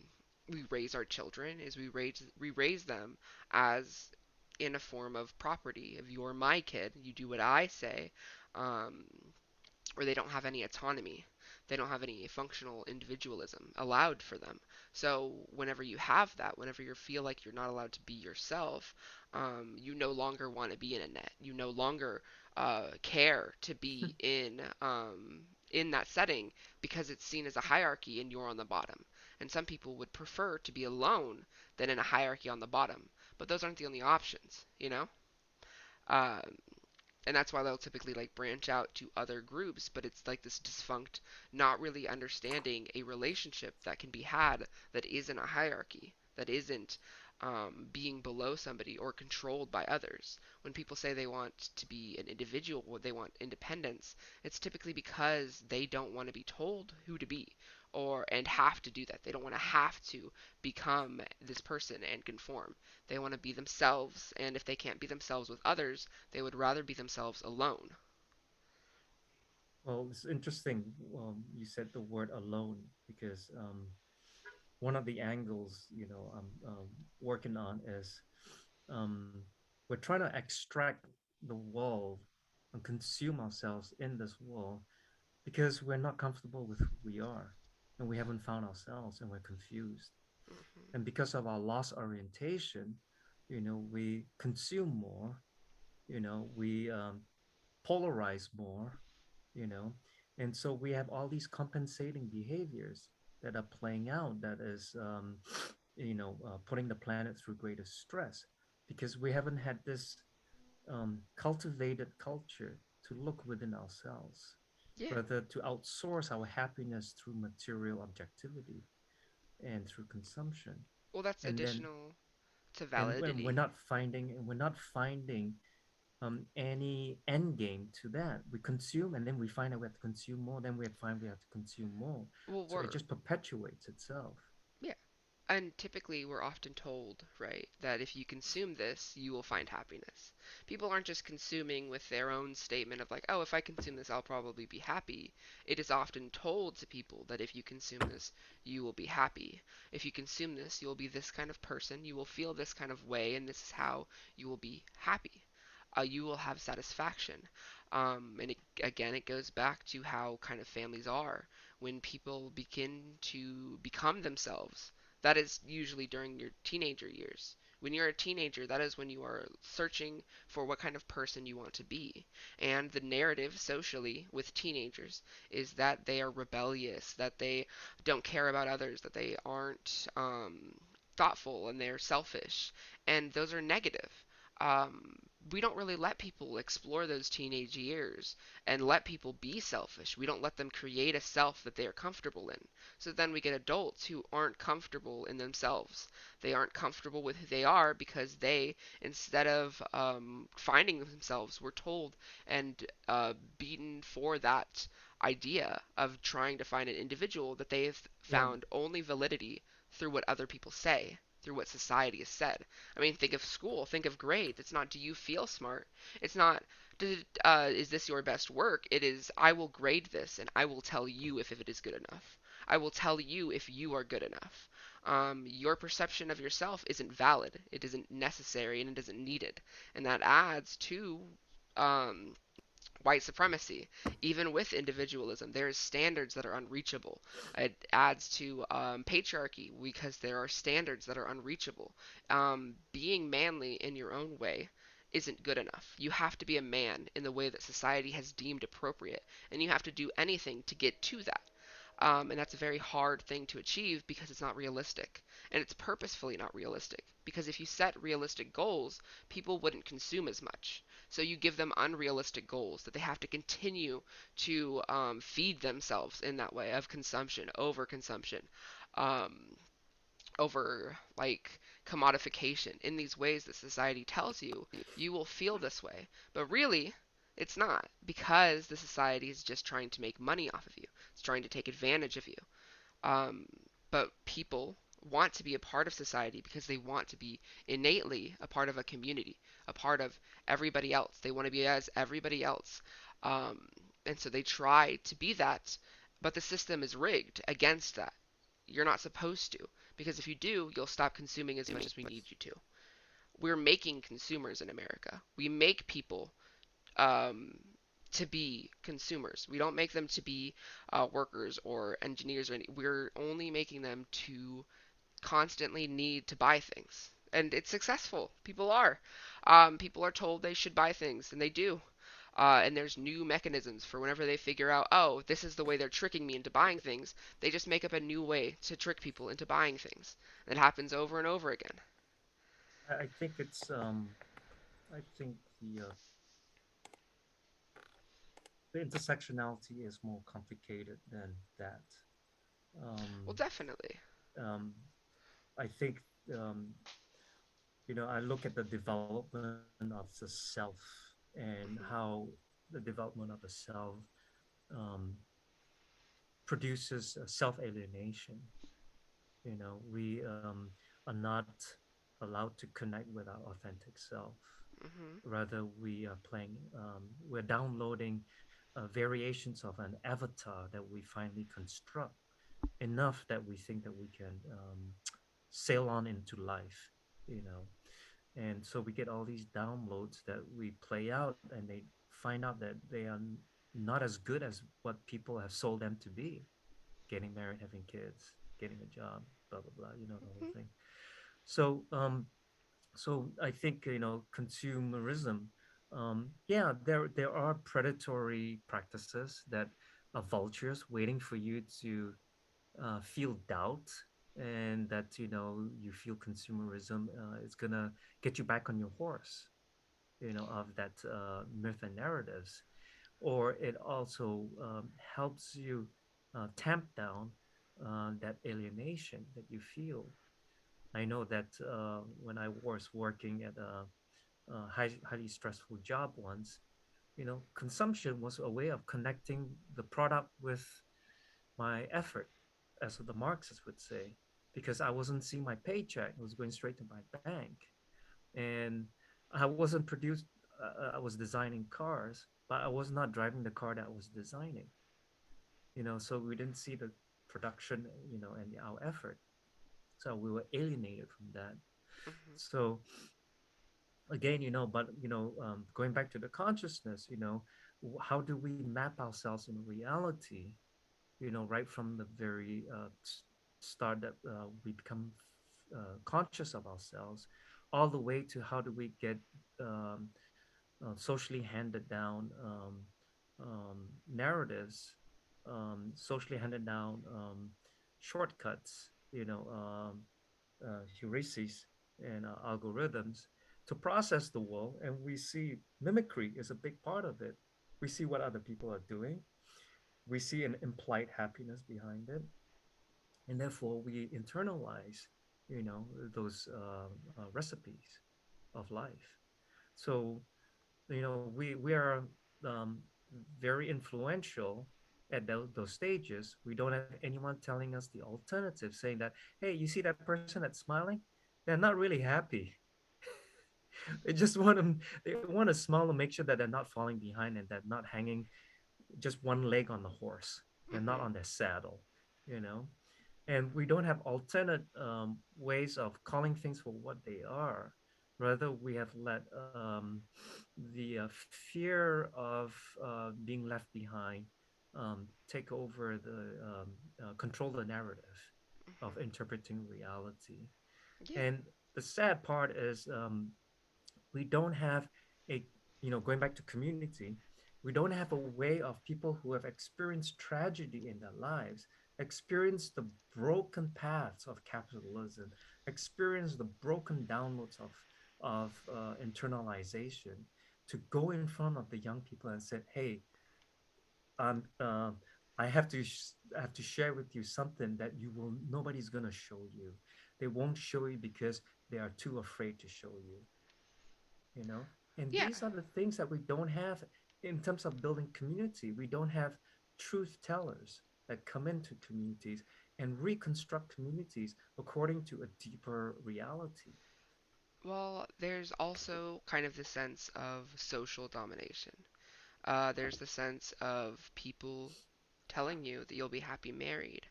we raise our children, is we raise them as in a form of property. If you're my kid, you do what I say. Um, or they don't have any autonomy. They don't have any functional individualism allowed for them. So whenever you have that, whenever you feel like you're not allowed to be yourself, you no longer want to be in a net. You no longer care to be in that setting because it's seen as a hierarchy and you're on the bottom. And some people would prefer to be alone than in a hierarchy on the bottom. But those aren't the only options, you know? Uh, and that's why they'll typically like branch out to other groups, but it's like this defunct not really understanding a relationship that can be had that isn't a hierarchy, that isn't being below somebody or controlled by others. When people say they want to be an individual or they want independence, it's typically because they don't want to be told who to be or and have to do that. They don't want to have to become this person and conform. They want to be themselves, and if they can't be themselves with others, they would rather be themselves alone. Well, it's interesting. You said the word alone because one of the angles I'm working on is um, we're trying to extract the world and consume ourselves in this world because we're not comfortable with who we are, and we haven't found ourselves, and we're confused. Hmm. And because of our lost orientation, we consume more. We polarize more. you know and so we have all these compensating behaviors that are playing out, that is putting the planet through greater stress because we haven't had this cultivated culture to look within ourselves, Yeah, rather to outsource our happiness through material objectivity and through consumption. well, that's and then additional to and we're validity. not finding any end game to that. We consume and then we find out we have to consume more, then we find we have to consume more. Well, So it we're just perpetuates itself. yeah, and typically we're often told, right, that if you consume this, you will find happiness. People aren't just consuming with their own statement of like, oh, if I consume this, I'll probably be happy. It is often told to people that if you consume this, you will be happy. If you consume this, you will be this kind of person, you will feel this kind of way, and this is how you will be happy. You will have satisfaction. And again, it goes back to how kind of families are. When people begin to become themselves, that is usually during your teenager years. When you're a teenager, that is when you are searching for what kind of person you want to be. And the narrative socially with teenagers is that they are rebellious, that they don't care about others, that they aren't thoughtful and they're selfish. And those are negative. Um, we don't really let people explore those teenage years and let people be selfish. We don't let them create a self that they are comfortable in. So then we get adults who aren't comfortable in themselves. They aren't comfortable with who they are because they, instead of finding themselves, were told and beaten for that idea of trying to find an individual that they have Yeah. found only validity through what other people say, through what society has said. I mean, think of school, think of grades. It's not do you feel smart? It's not is this your best work? It is I will grade this and I will tell you if it is good enough. I will tell you if you are good enough. Your perception of yourself isn't valid. It isn't necessary and it isn't needed. And that adds to um, white supremacy. Even with individualism, there is standards that are unreachable. It adds to patriarchy because there are standards that are unreachable. Being manly in your own way isn't good enough. You have to be a man in the way that society has deemed appropriate, and you have to do anything to get to that. And that's a very hard thing to achieve because it's not realistic. And it's purposefully not realistic. Because if you set realistic goals, people wouldn't consume as much. So you give them unrealistic goals that they have to continue to feed themselves in that way of consumption, overconsumption, um, over like commodification in these ways that society tells you you will feel this way. But really, it's not because the society is just trying to make money off of you. It's trying to take advantage of you. Um, but people want to be a part of society because they want to be innately a part of a community, a part of everybody else. They want to be as everybody else. Um, and so they try to be that, but the system is rigged against that. You're not supposed to, because if you do, you'll stop consuming as much as we need you to. We're making consumers in America. We make people um, to be consumers. We don't make them to be workers or engineers. We're only making them to constantly need to buy things. And it's successful. People are. People are told they should buy things, and they do. And there's new mechanisms for whenever they figure out, oh, this is the way they're tricking me into buying things, they just make up a new way to trick people into buying things. It happens over and over again. I think it's I think the intersectionality is more complicated than that. Well, Um, definitely. um, I think um, I look at the development of the self and Hmm. how the development of the self um, produces self alienation. We are not allowed to connect with our authentic self. Hmm. Rather, we're downloading variations of an avatar that we finally construct enough that we think that we can sail on into life, you know. And so we get all these downloads that we play out, and they find out that they are not as good as what people have sold them to be: getting married, having kids, getting a job, blah blah blah, the whole Hmm. thing. So um so I think consumerism, yeah, there are predatory practices that are vultures waiting for you to feel doubt, and that you feel consumerism is gonna get you back on your horse, of that myth and narratives. Or it also helps you tamp down that alienation that you feel. I know that when I was working at a highly stressful job once, consumption was a way of connecting the product with my effort, as the Marxists would say, because I wasn't seeing my paycheck; it was going straight to my bank, and I wasn't produced. I was designing cars, but I was not driving the car that I was designing. So we didn't see the production, and our effort. So we were alienated from that. Hmm. So again, but going back to the consciousness, how do we map ourselves in reality? Right from the very start, that we become conscious of ourselves, all the way to how do we get um, socially handed down narratives, socially handed down shortcuts, heuristics and algorithms to process the world. And we see mimicry is a big part of it. We see what other people are doing. We see an implied happiness behind it, and therefore we internalize, those recipes of life. So we are um, very influential at those stages. We don't have anyone telling us the alternative, saying that, hey, you see that person that's smiling? They're not really happy. They just want to smile to make sure that they're not falling behind, and they're not hanging just one leg on the horse. They're not Hmm. on their saddle, you know. And we don't have alternate ways of calling things for what they are. Rather, we have let the fear of being left behind take over control the narrative of Hmm. interpreting reality. Yeah. And the sad part is we don't have a, going back to community, we don't have a way of people who have experienced tragedy in their lives, experienced the broken paths of capitalism, experienced the broken downloads of internalization, to go in front of the young people and say, hey, um, uh, I have to share with you something that you will nobody's gonna show you. They won't show you because they are too afraid to show you, you know. And Yeah. these are the things that we don't have in terms of building community. We don't have truth tellers that come into communities and reconstruct communities according to a deeper reality. Well, there's also kind of the sense of social domination. There's the sense of people telling you that you'll be happy married,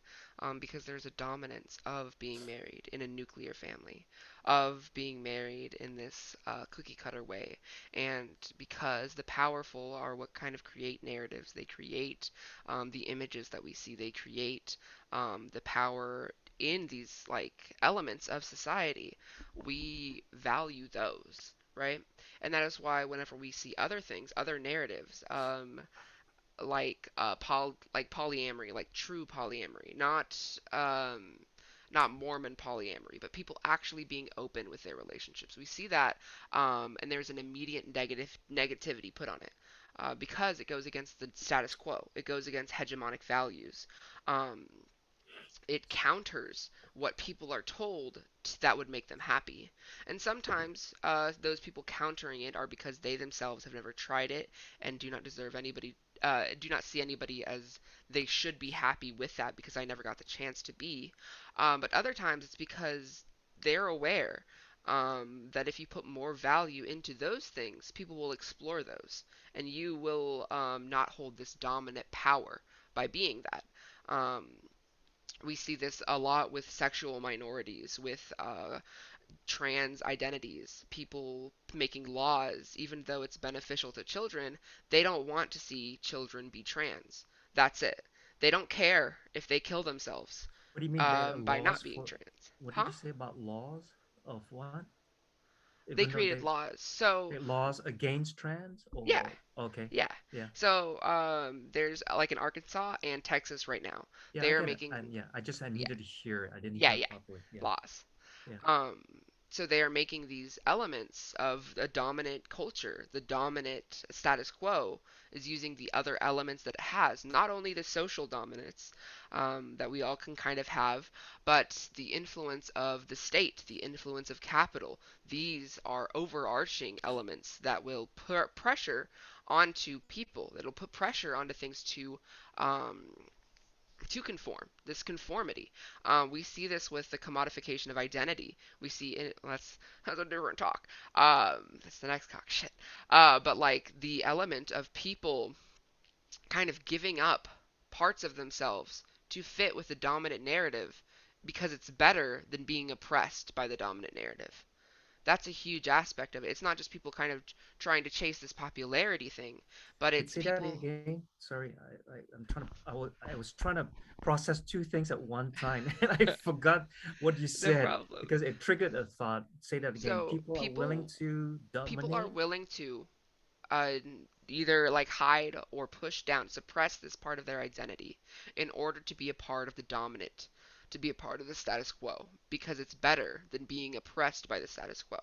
because there's a dominance of being married in a nuclear family, of being married in this cookie cutter way. And because the powerful are what kind of create narratives, they create the images that we see, they create the power in these like elements of society, we value those. Right? And that is why whenever we see other things, other narratives, like polyamory, like true polyamory, not Mormon polyamory, but people actually being open with their relationships. We see that, and there's an immediate negativity put on it. Because it goes against the status quo, it goes against hegemonic values. Um, it counters what people are told that would make them happy. And sometimes those people countering it are because they themselves have never tried it and do not see anybody as they should be happy with that because I never got the chance to be. But other times it's because they're aware that if you put more value into those things, people will explore those, and you will not hold this dominant power by being that. Um, we see this a lot with sexual minorities, with trans identities, people making laws, even though it's beneficial to children, they don't want to see children be trans. That's it. They don't care if they kill themselves What do you mean there are by not laws being for? trans. What did Huh? you say about laws of what? They Even though created laws. So, they laws against trans, yeah, or okay, yeah. yeah, So, there's like in Arkansas and Texas right now, yeah, I they're get it. making, Yeah, I yeah, needed to hear it. I didn't yeah, hear yeah, properly. Yeah, laws. yeah. Um, so they are making these elements of a dominant culture. The dominant status quo is using the other elements that it has, not only the social dominance that we all can kind of have, but the influence of the state, the influence of capital. These are overarching elements that will put pressure onto people. That'll put pressure onto things um, to conform, this conformity. We see this with the commodification of identity. We see it, that's a different talk. That's the next talk, shit. But like the element of people kind of giving up parts of themselves to fit with the dominant narrative because it's better than being oppressed by the dominant narrative. That's a huge aspect of it. It's not just people kind of trying to chase this popularity thing, but Wait, it's say that people. again. Sorry, I'm trying to. I was trying to process two things at one time, and I forgot what you No said problem. because it triggered a thought. Say that again. So People are willing to people are dominate. willing to uh, either like hide or push down, suppress this part of their identity in order to be a part of the dominant, to be a part of the status quo, because it's better than being oppressed by the status quo.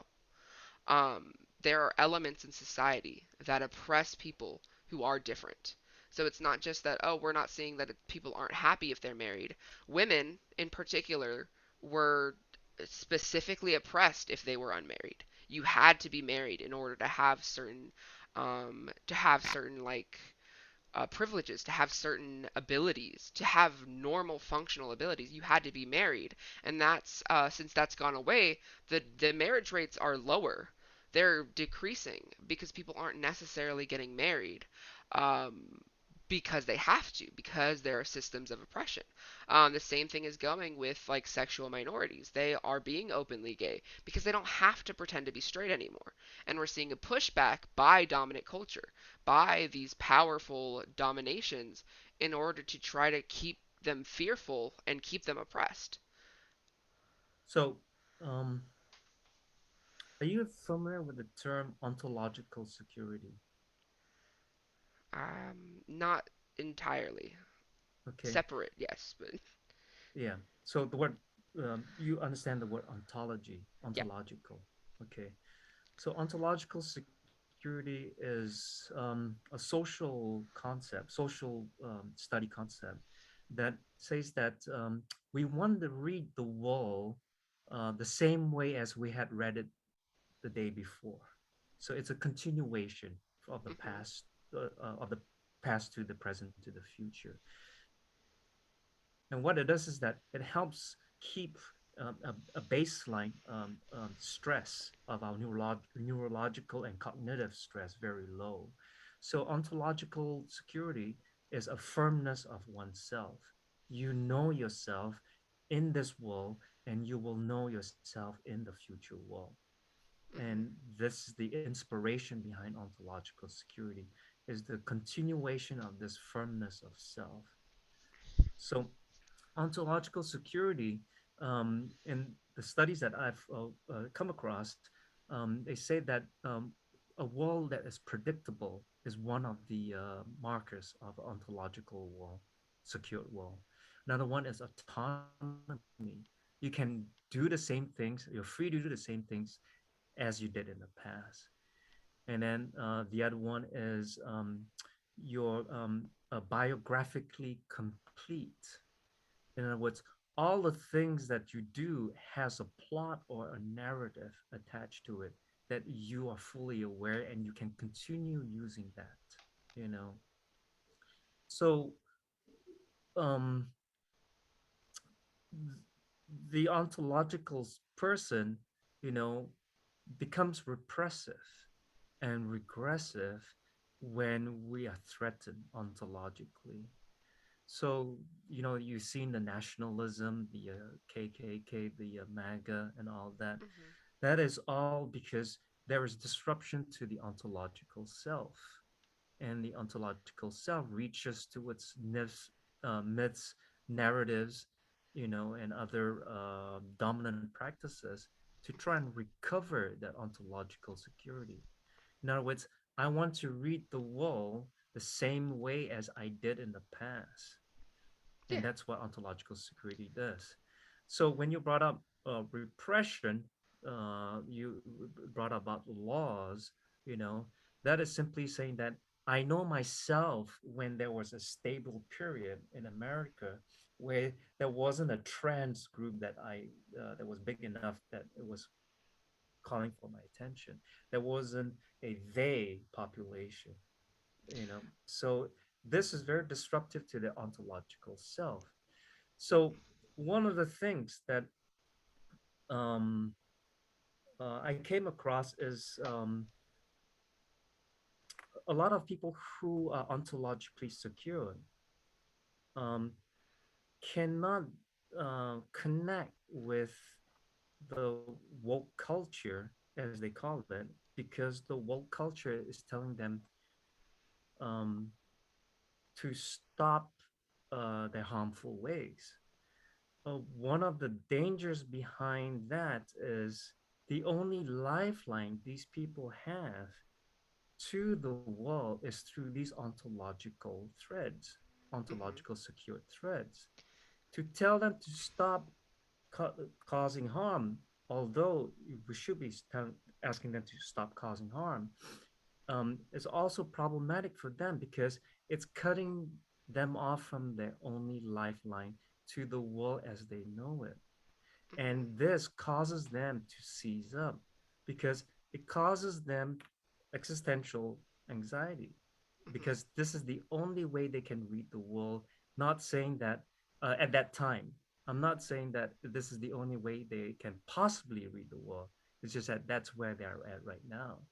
Um, there are elements in society that oppress people who are different. So it's not just that, oh, we're not seeing that people aren't happy if they're married. Women, in particular, were specifically oppressed if they were unmarried. You had to be married in order to have certain like privileges, to have certain abilities, to have normal functional abilities. You had to be married, and that's since that's gone away, the marriage rates are lower. They're decreasing because people aren't necessarily getting married. Um, because they have to, because there are systems of oppression. The same thing is going with like sexual minorities. They are being openly gay because they don't have to pretend to be straight anymore. And we're seeing a pushback by dominant culture, by these powerful dominations in order to try to keep them fearful and keep them oppressed. So, um, are you familiar with the term ontological security? Not entirely. Okay, Separate, yes, but yeah. So the word, you understand the word ontology, yeah. ontological. Okay. So ontological security is a social concept, social study concept that says that we want to read the wall the same way as we had read it the day before. So it's a continuation of the Hmm. past to the present to the future. And what it does is that it helps keep a baseline stress of our neurological and cognitive stress very low. So ontological security is a firmness of oneself. You know yourself in this world, and you will know yourself in the future world. Hmm. And this is the inspiration behind ontological security, is the continuation of this firmness of self. So ontological security, in the studies that I've come across, they say that a world that is predictable is one of the markers of ontological wall, secured wall. Another one is autonomy. You can do the same things. You're free to do the same things as you did in the past. And then the other one is you're biographically complete. In other words, all the things that you do has a plot or a narrative attached to it that you are fully aware and you can continue using that, you know. So um the ontological person, you know, becomes repressive and regressive when we are threatened ontologically. So, you know, you've seen the nationalism, the KKK, the MAGA, and all that. Hmm. That is all because there is disruption to the ontological self. And the ontological self reaches towards myths, narratives, you know, and other dominant practices to try and recover that ontological security. In other words, I want to read the world the same way as I did in the past, Yeah. and that's what ontological security does. So when you brought up repression, you brought up about laws, you know, that is simply saying that I know myself when there was a stable period in America where there wasn't a trans group that was big enough that it was calling for my attention. There wasn't a they population, you know. So this is very disruptive to the ontological self. So one of the things that um, I came across is a lot of people who are ontologically secure um, cannot connect with the woke culture, as they call it, because the woke culture is telling them um, to stop their harmful ways. One of the dangers behind that is the only lifeline these people have to the world is through these ontological threads, Hmm. ontological secured threads, to tell them to stop causing harm. Although we should be asking them to stop causing harm, is also problematic for them because it's cutting them off from their only lifeline to the world as they know it. Hmm. And this causes them to seize up because it causes them existential anxiety Hmm. because this is the only way they can read the world. Not saying that at that time, I'm not saying that this is the only way they can possibly read the world. It's just that that's where they're at right now. Yeah.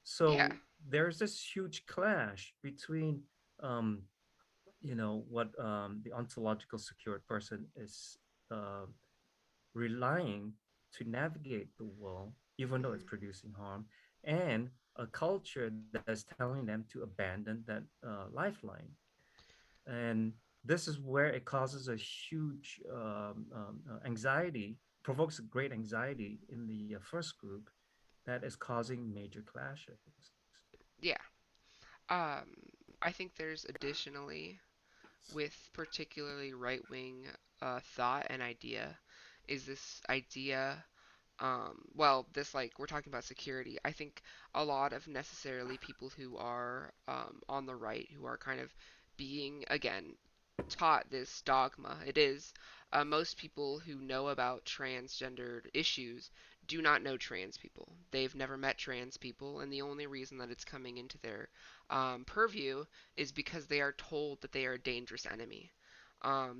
So there's this huge clash between what the ontological secured person is uh, relying to navigate the world, even though it's Hmm. producing harm, and a culture that's telling them to abandon that lifeline. And this is where it causes a huge anxiety, provokes a great anxiety in the first group that is causing major clashes. Yeah. Um, I think there's additionally, with particularly right wing thought and idea, is this idea. Well, this like we're talking about security. I think a lot of necessarily people who are on the right, who are kind of being again taught this dogma. It is most people who know about transgendered issues do not know trans people. They've never met trans people, and the only reason that it's coming into their purview is because they are told that they are a dangerous enemy.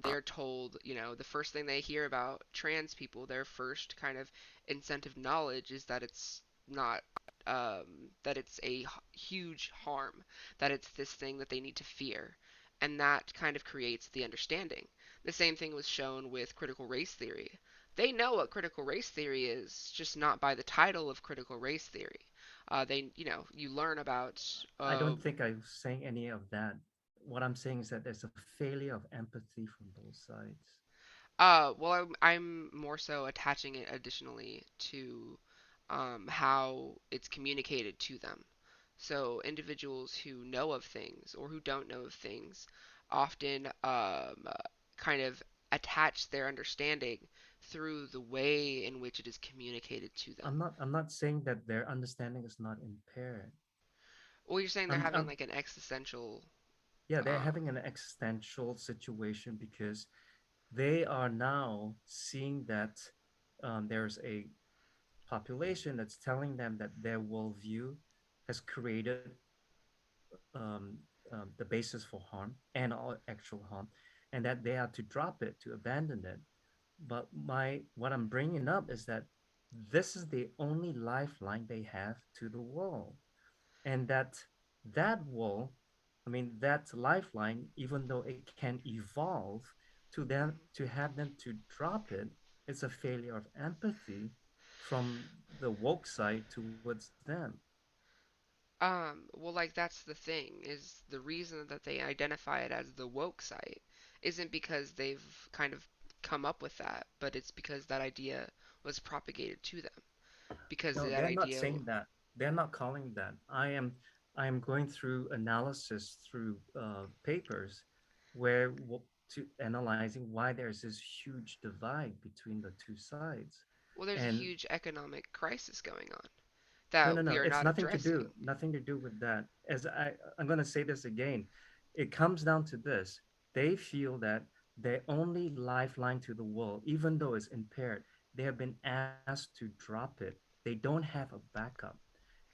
They are told, the first thing they hear about trans people, their first kind of incentive knowledge is that it's not, that it's a huge harm, that it's this thing that they need to fear. And that kind of creates the understanding. The same thing was shown with critical race theory. They know what critical race theory is, just not by the title of critical race theory. You learn about, I don't think I'm saying any of that. What I'm saying is that there's a failure of empathy from both sides. well, I'm more so attaching it additionally to how it's communicated to them. So individuals who know of things or who don't know of things often kind of attach their understanding through the way in which it is communicated to them. I'm not saying that their understanding is not impaired. Well, you're saying they're having I'm like an existential. Yeah, they're Um, having an existential situation because they are now seeing that there's a population that's telling them that their worldview has created the basis for harm and all actual harm, and that they are to drop it, to abandon it. But my what I'm bringing up is that this is the only lifeline they have to the world, and that wall, I mean that lifeline, even though it can evolve to have them to drop it, it's a failure of empathy from the woke side towards them. Well, like that's the thing is the reason that they identify it as the woke site isn't because they've kind of come up with that, but it's because that idea was propagated to them. Because No, that they're not idea, saying that. They're not calling that. I am going through analysis through papers where to analyzing why there's this huge divide between the two sides. well, there's a And huge economic crisis going on no, no, that we no. are It's not nothing addressing. nothing to do with that. I'm going to say this again. It comes down to this. They feel that their only lifeline to the world, even though it's impaired, they have been asked to drop it. They don't have a backup.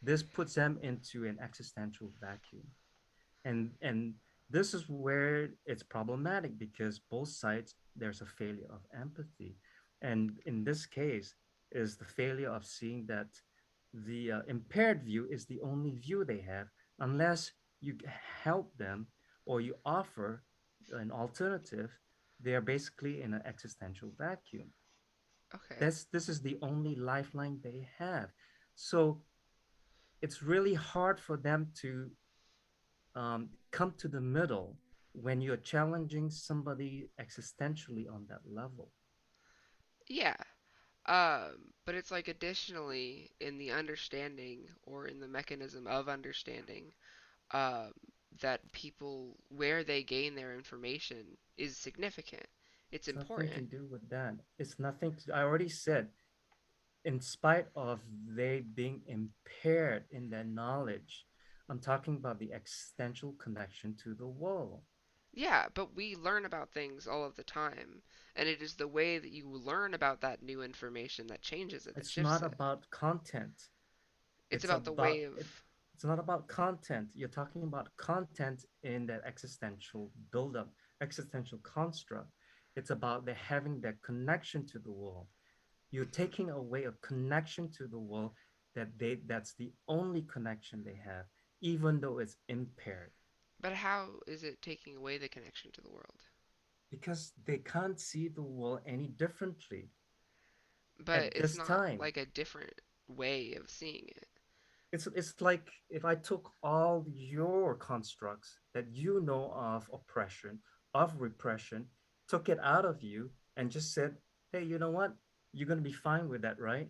This puts them into an existential vacuum. And this is where it's problematic because both sides there's a failure of empathy. And in this case is the failure of seeing that the impaired view is the only view they have unless you help them or you offer an alternative. They are basically in an existential vacuum. Okay. This is the only lifeline they have. So it's really hard for them to come to the middle when you're challenging somebody existentially on that level. Yeah. But it's like additionally in the understanding or in the mechanism of understanding, um, that people where they gain their information is significant. It's It's nothing to important. do with that. It's nothing to, I already said, in spite of they being impaired in their knowledge, I'm talking about the existential connection to the world. Yeah, but we learn about things all of the time, and it is the way that you learn about that new information that changes it, that It's shifts not it. about content. It's It's about the about way it, of. it's not about content. You're talking about content in that existential buildup, existential construct. It's about the having that connection to the world. You're Mhm. taking away a connection to the world that's the only connection they have, even though it's impaired. But how is it taking away the connection to the world? because they can't see the world any differently But at it's this not time. like a different way of seeing it. It's like if I took all your constructs that you know of oppression, of repression, took it out of you and just said, hey, you know what? You're going to be fine with that, right?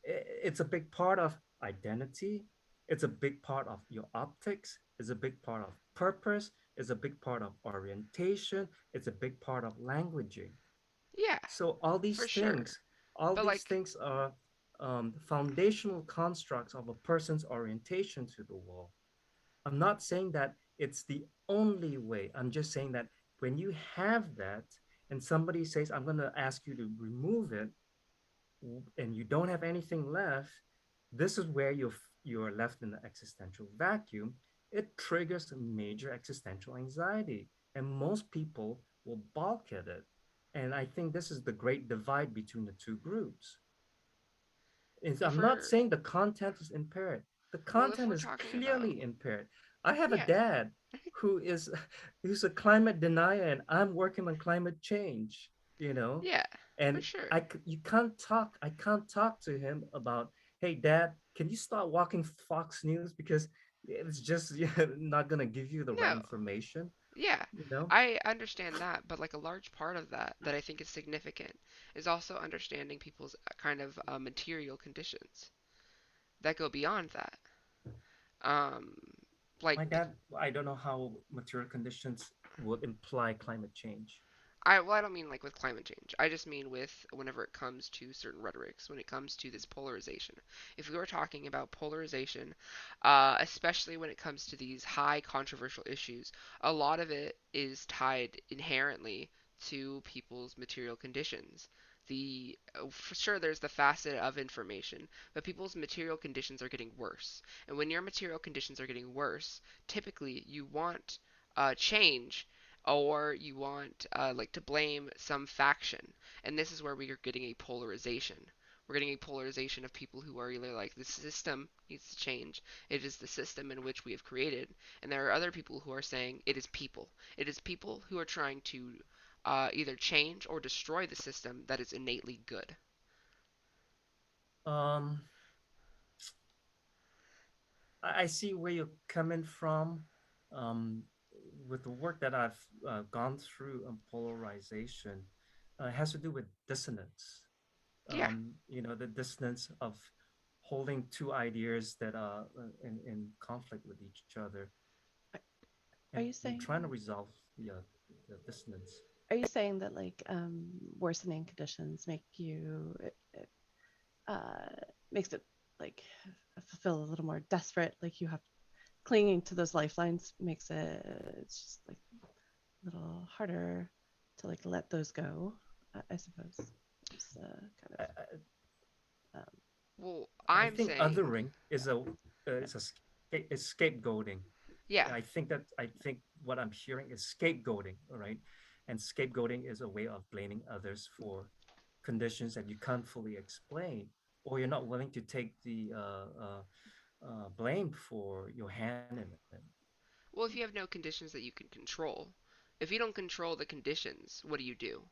It's a big part of identity. It's a big part of your optics. It's a big part of purpose. It's a big part of orientation. It's a big part of languaging. Yeah, So for sure. all But these like, things are foundational constructs of a person's orientation to the world. I'm not saying that it's the only way. I'm just saying that when you have that and somebody says, I'm going to ask you to remove it, and you don't have anything left, this is where you're left in the existential vacuum. It triggers a major existential anxiety, and most people will balk at it. And I think this is the great divide between the two groups. I'm not for, saying the content is impaired. The well, if content we're is talking about, clearly impaired. I have a yeah, dad who is who's a climate denier, and I'm working on climate change. You know, yeah, for and sure. you can't talk. I can't talk to him about, hey, Dad, can you start watching Fox News because it's just not gonna give you the right No, information. yeah, You know. I understand that, but like a large part of that I think is significant is also understanding people's kind of material conditions that go beyond that. Um, like My dad, I don't know how material conditions would imply climate change. I don't mean like with climate change. I just mean with whenever it comes to certain rhetorics, when it comes to this polarization. If we were talking about polarization, especially when it comes to these high controversial issues, a lot of it is tied inherently to people's material conditions. For sure there's the facet of information, but people's material conditions are getting worse. And when your material conditions are getting worse, typically you want change, or you want like to blame some faction, and this is where we are getting a polarization. We're getting a polarization of people who are either like the system needs to change, it is the system in which we have created, and there are other people who are saying it is people. It is people who are trying to either change or destroy the system that is innately good. Um, I see where you're coming from. Um, with the work that I've gone through on polarization, it has to do with dissonance. Yeah. The dissonance of holding two ideas that are in conflict with each other, Are are and you trying to saying resolve the dissonance. are you saying that like worsening conditions make you uh makes it like feel a little more desperate, like you have clinging to those lifelines makes it it's just like a little harder to like let those go, I suppose. It's kind I, of I, um, Well, I I'm think saying, othering is scapegoating. yeah. I think what I'm hearing is scapegoating, all right? And scapegoating is a way of blaming others for conditions that you can't fully explain, or you're not willing to take the blame for your hand in it. Well, if you have no conditions that you can control, if you don't control the conditions, what do you do?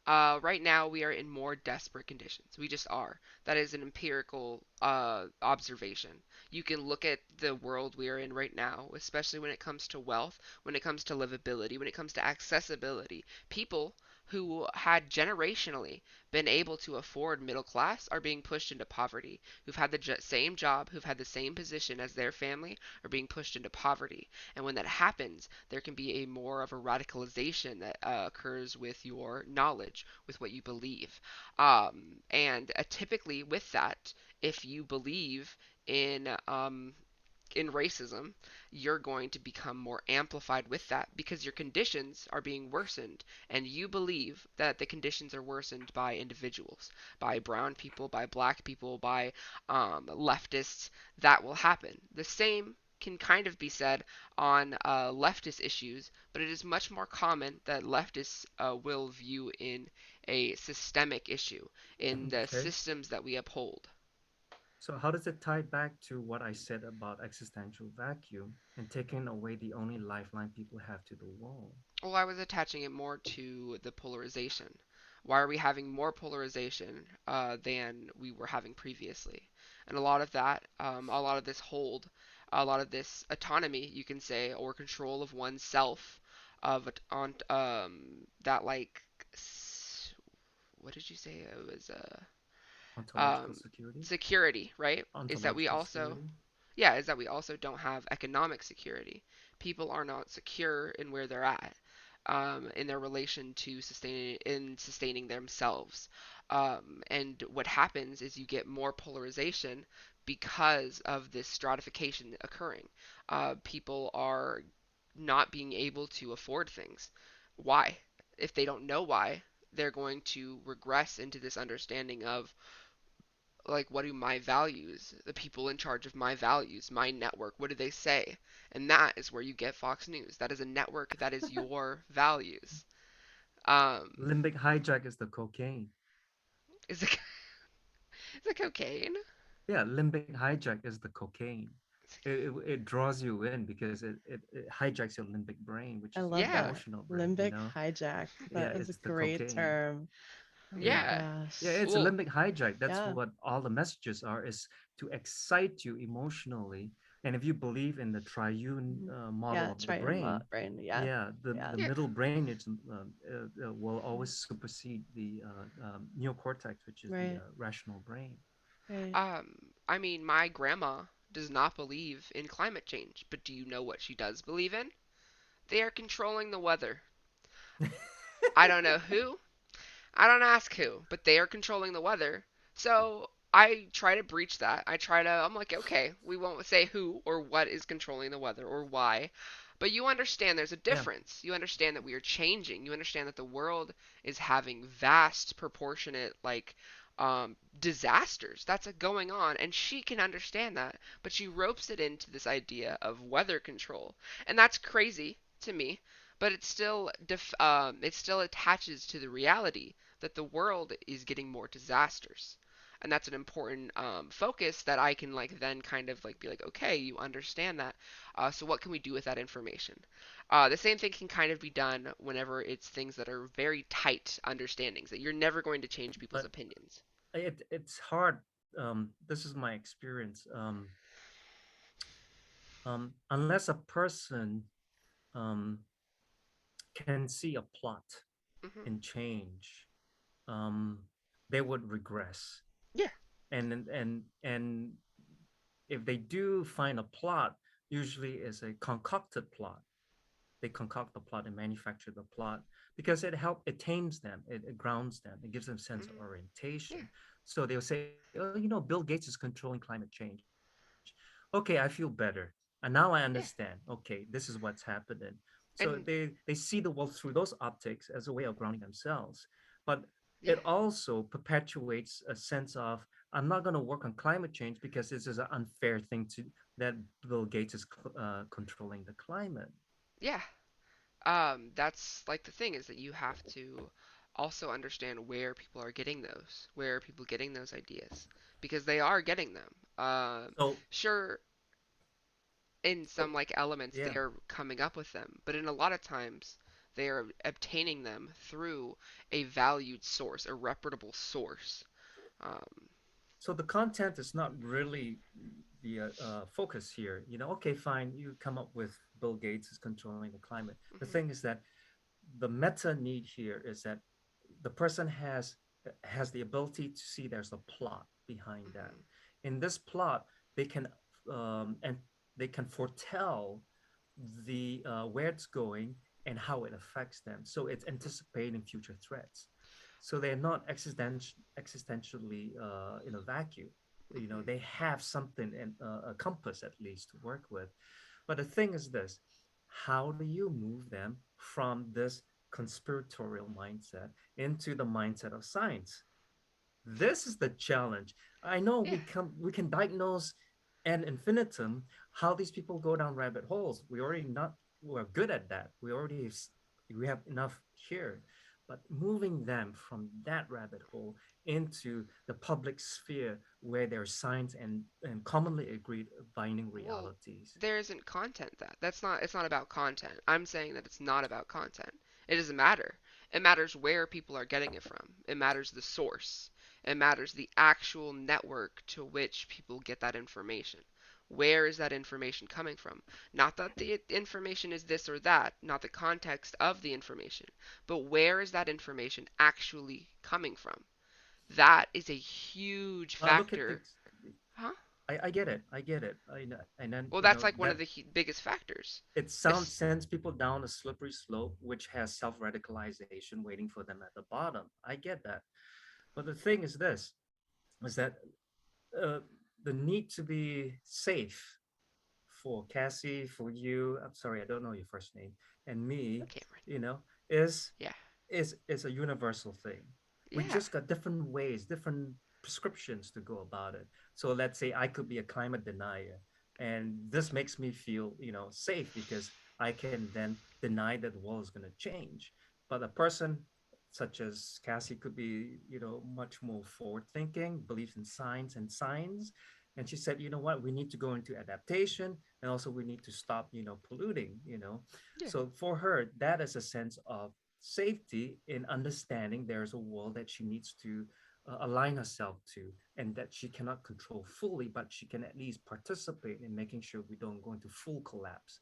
Right now, we are in more desperate conditions. We just are. That is an empirical observation. You can look at the world we are in right now, especially when it comes to wealth, when it comes to livability, when it comes to accessibility. People who had generationally been able to afford middle class are being pushed into poverty. Who've had the same job, who've had the same position as their family, are being pushed into poverty. And when that happens, there can be a more of a radicalization that occurs with your knowledge, with what you believe. And typically with that, if you believe in in racism, you're going to become more amplified with that because your conditions are being worsened, and you believe that the conditions are worsened by individuals, by brown people, by black people, by leftists. That will happen. The same can kind of be said on leftist issues, but it is much more common that leftists will view in a systemic issue in the Okay. systems that we uphold. So how does it tie back to what I said about existential vacuum and taking away the only lifeline people have to the wall? Well, I was attaching it more to the polarization. Why are we having more polarization than we were having previously? And a lot of that, a lot of this hold, a lot of this autonomy, you can say, or control of oneself, of on that like, what did you say? It was Ontological um, security? security, right? Is that we Ontological also security? yeah, is that we also don't have economic security. People are not secure in where they're at, in their relation to sustaining themselves. And what happens is you get more polarization because of this stratification occurring. People are not being able to afford things. Why? If they don't know why, they're going to regress into this understanding of like what do my values, the people in charge of my values, my network, what do they say? And that is where you get Fox News. That is a network that is your values. um Limbic hijack is the cocaine. is it is it cocaine? Yeah, limbic hijack is the cocaine. It draws you in because it hijacks your limbic brain, which I is your love Yeah, that. emotional brain, you Limbic know? hijack. Yeah, That is a it's the great cocaine. term. Oh my Yeah. yeah. Yeah, gosh. it's a Well, limbic hijack. That's Yeah. what all the messages are, is to excite you emotionally. And if you believe in the triune Mhm. model Yeah, of the triune brain, brain. Yeah. yeah, the Yeah. yeah. middle brain is, will always supersede the neocortex, which is the Right. rational brain. Right. um I mean, my grandma does not believe in climate change, but do you know what she does believe in? They are controlling the weather. I don't know who, I don't ask who, but they are controlling the weather. So I try to breach that. I'm like, okay, we won't say who or what is controlling the weather or why. But you understand there's a Yeah, difference. You understand that we are changing. You understand that the world is having vast, proportionate, like, disasters that's going on. And she can understand that. But she ropes it into this idea of weather control. And that's crazy to me, but it still attaches to the reality that the world is getting more disasters. And that's an important focus that I can like then kind of like be like, okay, you understand that. So what can we do with that information? The same thing can kind of be done whenever it's things that are very tight understandings that you're never going to change people's but opinions. it's hard. This is my experience. Unless a person um, can see a plot Hmm. and change, um, they would regress. Yeah. And if they do find a plot, usually is a concocted plot. They concoct the plot and manufacture the plot because it tames them, it grounds them, it gives them a sense of Hmm. Yeah. orientation. So they'll say, oh, Bill Gates is controlling climate change. Okay, I feel better. And now I understand. Yeah. Okay, this is what's happening. So And they see the world through those optics as a way of grounding themselves. But yeah. it also perpetuates a sense of I'm not going to work on climate change because this is an unfair thing to that Bill Gates is controlling the climate. Yeah. That's like the thing is that you have to also understand where people are getting those, where are people getting those ideas, because they are getting them. So, Sure, in so some like elements yeah. they are coming up with them, but in a lot of times they are obtaining them through a valued source, a reputable source. Um, So the content is not really the focus here. Okay, fine, you come up with Bill Gates is controlling the climate. The mhm, thing is that the meta need here is that the person has the ability to see there's a plot behind that. mhm, In this plot, they can and they can foretell the where it's going and how it affects them. So it's anticipating future threats. So they're not existentially in a vacuum. mhm. They have something and a compass at least to work with. But the thing is this: how do you move them from this conspiratorial mindset into the mindset of science? This is the challenge. I know Yeah, we can diagnose ad infinitum how these people go down rabbit holes. We're good at that. We have enough here. but moving them from that rabbit hole into the public sphere where there's science and commonly agreed binding Well, realities. there isn't content that. That's not it's not about content. I'm saying that it's not about content. It doesn't matter. It matters where people are getting it from. It matters the source. It matters the actual network to which people get that information. Where is that information coming from? Not that the information is this or that, not the context of the information, but where is that information actually coming from? That is a huge Look at the factor. Huh? I get it. I get it. And then Well, that's like one of that the biggest factors. it sounds It's, sends people down a slippery slope, which has self radicalization waiting for them at the bottom. I get that, but the thing is this: is that uh, the need to be safe for Cassie, for you. I'm sorry, I don't know your first name, and me. Cameron. You know, is Yeah. is a universal thing. We Yeah. just got different ways, different prescriptions to go about it. So let's say I could be a climate denier, and this makes me feel, safe because I can then deny that the world is going to change. But a person such as Cassie could be, much more forward thinking, believes in science and science. And she said, you know what, we need to go into adaptation and also we need to stop, polluting. Yeah. So for her, that is a sense of safety in understanding there's a world that she needs to align herself to and that she cannot control fully, but she can at least participate in making sure we don't go into full collapse,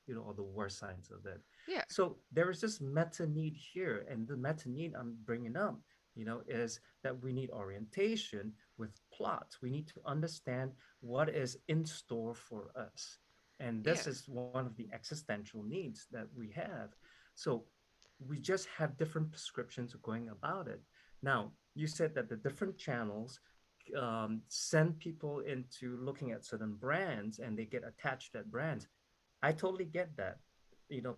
or the worst signs of it. Yeah. So there is this meta need here, and the meta need I'm bringing up, is that we need orientation with plots. We need to understand what is in store for us. And this Yeah. is one of the existential needs that we have. So we just have different prescriptions going about it. Now, you said that the different channels send people into looking at certain brands and they get attached to that brand. I totally get that.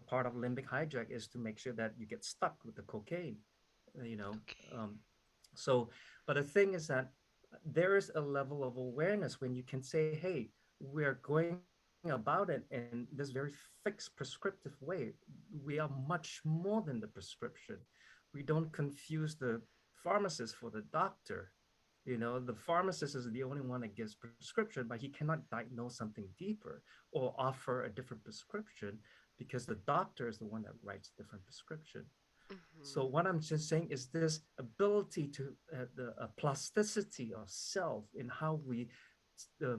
Part of limbic hijack is to make sure that you get stuck with the cocaine. You know, Okay. um, so, but the thing is that there is a level of awareness when you can say, "Hey, we're going about it in this very fixed, prescriptive way. We are much more than the prescription. We don't confuse the pharmacist for the doctor. The pharmacist is the only one that gives prescription, but he cannot diagnose something deeper or offer a different prescription because the doctor is the one that writes different prescription. So Hmm. what I'm just saying is this ability to the plasticity of self in how we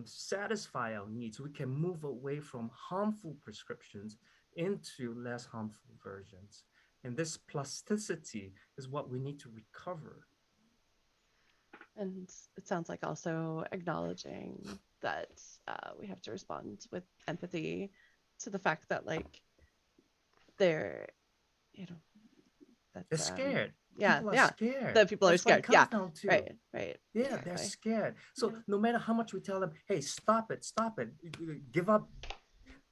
satisfy our needs. We can move away from harmful prescriptions into less harmful versions. And this plasticity is what we need to recover. And it sounds like also acknowledging that we have to respond with empathy to the fact that like they're, you know, that They're scared. yeah, People are yeah, scared. that people are That's what it scared. Yeah, comes down to. right, right, Yeah, they're exactly. scared. So Yeah, no matter how much we tell them, hey, stop it, give up,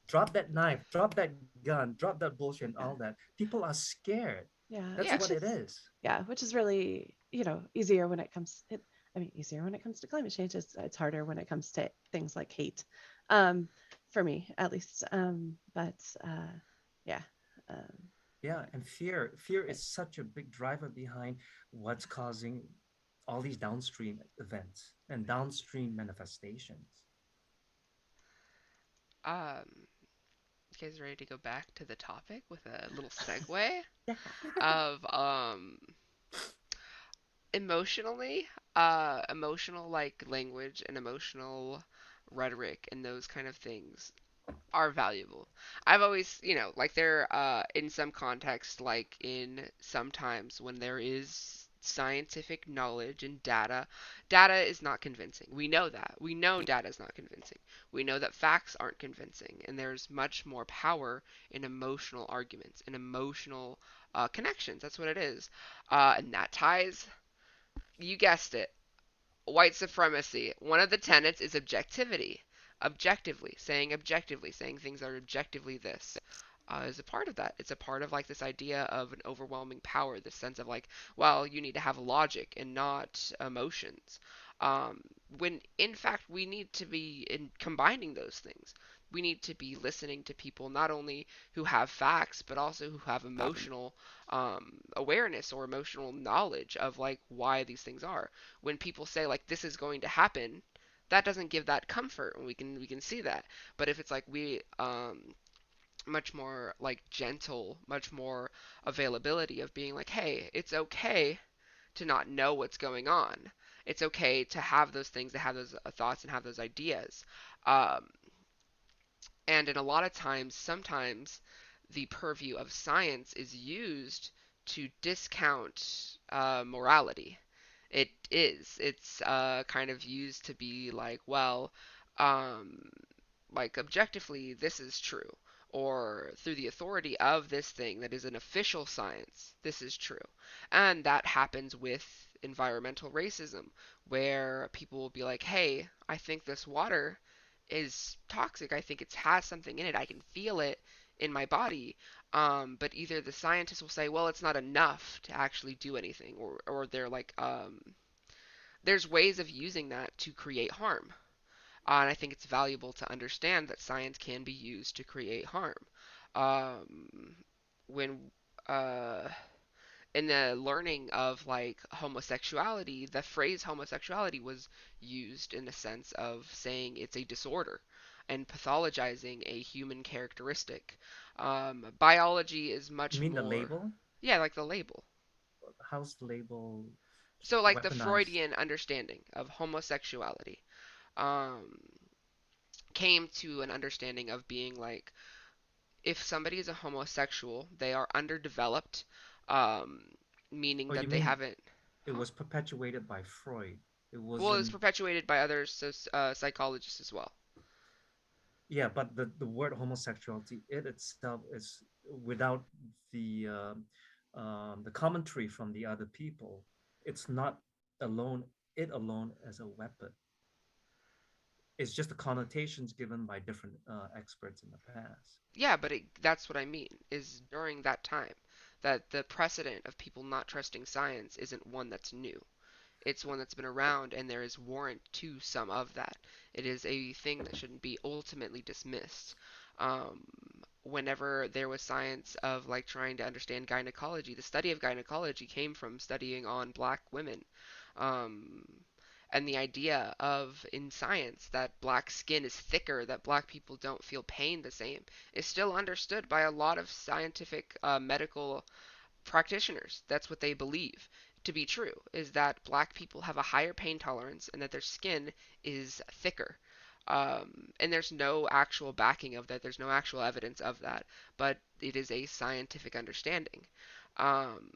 drop that knife, drop that gun, drop that bullshit and all yeah, that. People are scared. yeah. That's Yeah. what Which it is is. which is really easier when it comes. I mean, easier when it comes to climate change. It's harder when it comes to things like hate, um, for me at least. But yeah, um, Yeah, and fear is right. such a big driver behind what's causing all these downstream events and downstream manifestations. You guys ready to go back to the topic with a little segue Yeah. of emotionally, emotional like language and emotional rhetoric and those kind of things are valuable. I've always, like there in some context, like in sometimes when there is scientific knowledge and data is not convincing. We know that. We know data is not convincing. We know that facts aren't convincing, and there's much more power in emotional arguments, in emotional connections. That's what it is, and that ties. You guessed it, white supremacy. One of the tenets is objectivity. Objectively, saying things are objectively this. Is a part of that. It's a part of like this idea of an overwhelming power, this sense of like, well, you need to have logic and not emotions. Um, when in fact we need to be in combining those things. We need to be listening to people not only who have facts but also who have emotional awareness or emotional knowledge of like why these things are. When people say like this is going to happen, that doesn't give that comfort, and we can see that. But if it's like we much more like gentle, much more availability of being like, hey, it's okay to not know what's going on. It's okay to have those things, to have those thoughts and have those ideas. Um, and in a lot of times, sometimes the purview of science is used to discount morality. It is. It's kind of used to be like, well, um, like objectively this is true, or through the authority of this thing that is an official science this is true. And that happens with environmental racism, where people will be like, hey, I think this water is toxic, I think it has something in it, I can feel it in my body. But either the scientists will say, well, it's not enough to actually do anything, or they're like, there's ways of using that to create harm. And I think it's valuable to understand that science can be used to create harm. Um, when in the learning of like homosexuality, the phrase homosexuality was used in the sense of saying it's a disorder and pathologizing a human characteristic. Biology is You much mean the more, label? yeah, like the label. How's the label So like the weaponized? Freudian understanding of homosexuality um, came to an understanding of being like if somebody is a homosexual, they are underdeveloped, um, meaning Oh, you that they mean haven't. it Huh? was perpetuated by Freud? It Well, it was wasn't. perpetuated by other psychologists as well. Yeah, but the word homosexuality it itself is without the the commentary from the other people. It's not alone. It alone as a weapon. It's just the connotations given by different experts in the past. Yeah, but that's what I mean, is during that time, that the precedent of people not trusting science isn't one that's new. It's one that's been around, and there is warrant to some of that. It is a thing that shouldn't be ultimately dismissed. Um, Whenever there was science of like trying to understand gynecology, the study of gynecology came from studying on black women. Um, and the idea of in science that black skin is thicker, that black people don't feel pain the same, is still understood by a lot of scientific medical practitioners. That's what they believe to be true, is that black people have a higher pain tolerance and that their skin is thicker. And there's no actual backing of that. There's no actual evidence of that, but it is a scientific understanding. Um,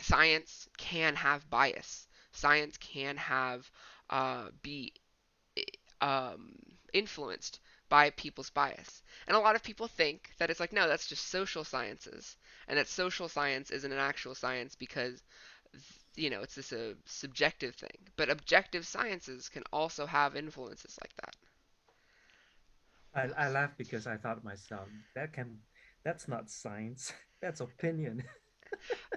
Science can have bias. Science can have be um, influenced by people's bias. And a lot of people think that it's like, no, that's just social sciences, and that social science isn't an actual science because, it's this a subjective thing. But objective sciences can also have influences like that. I laugh because I thought myself that's not science. That's opinion.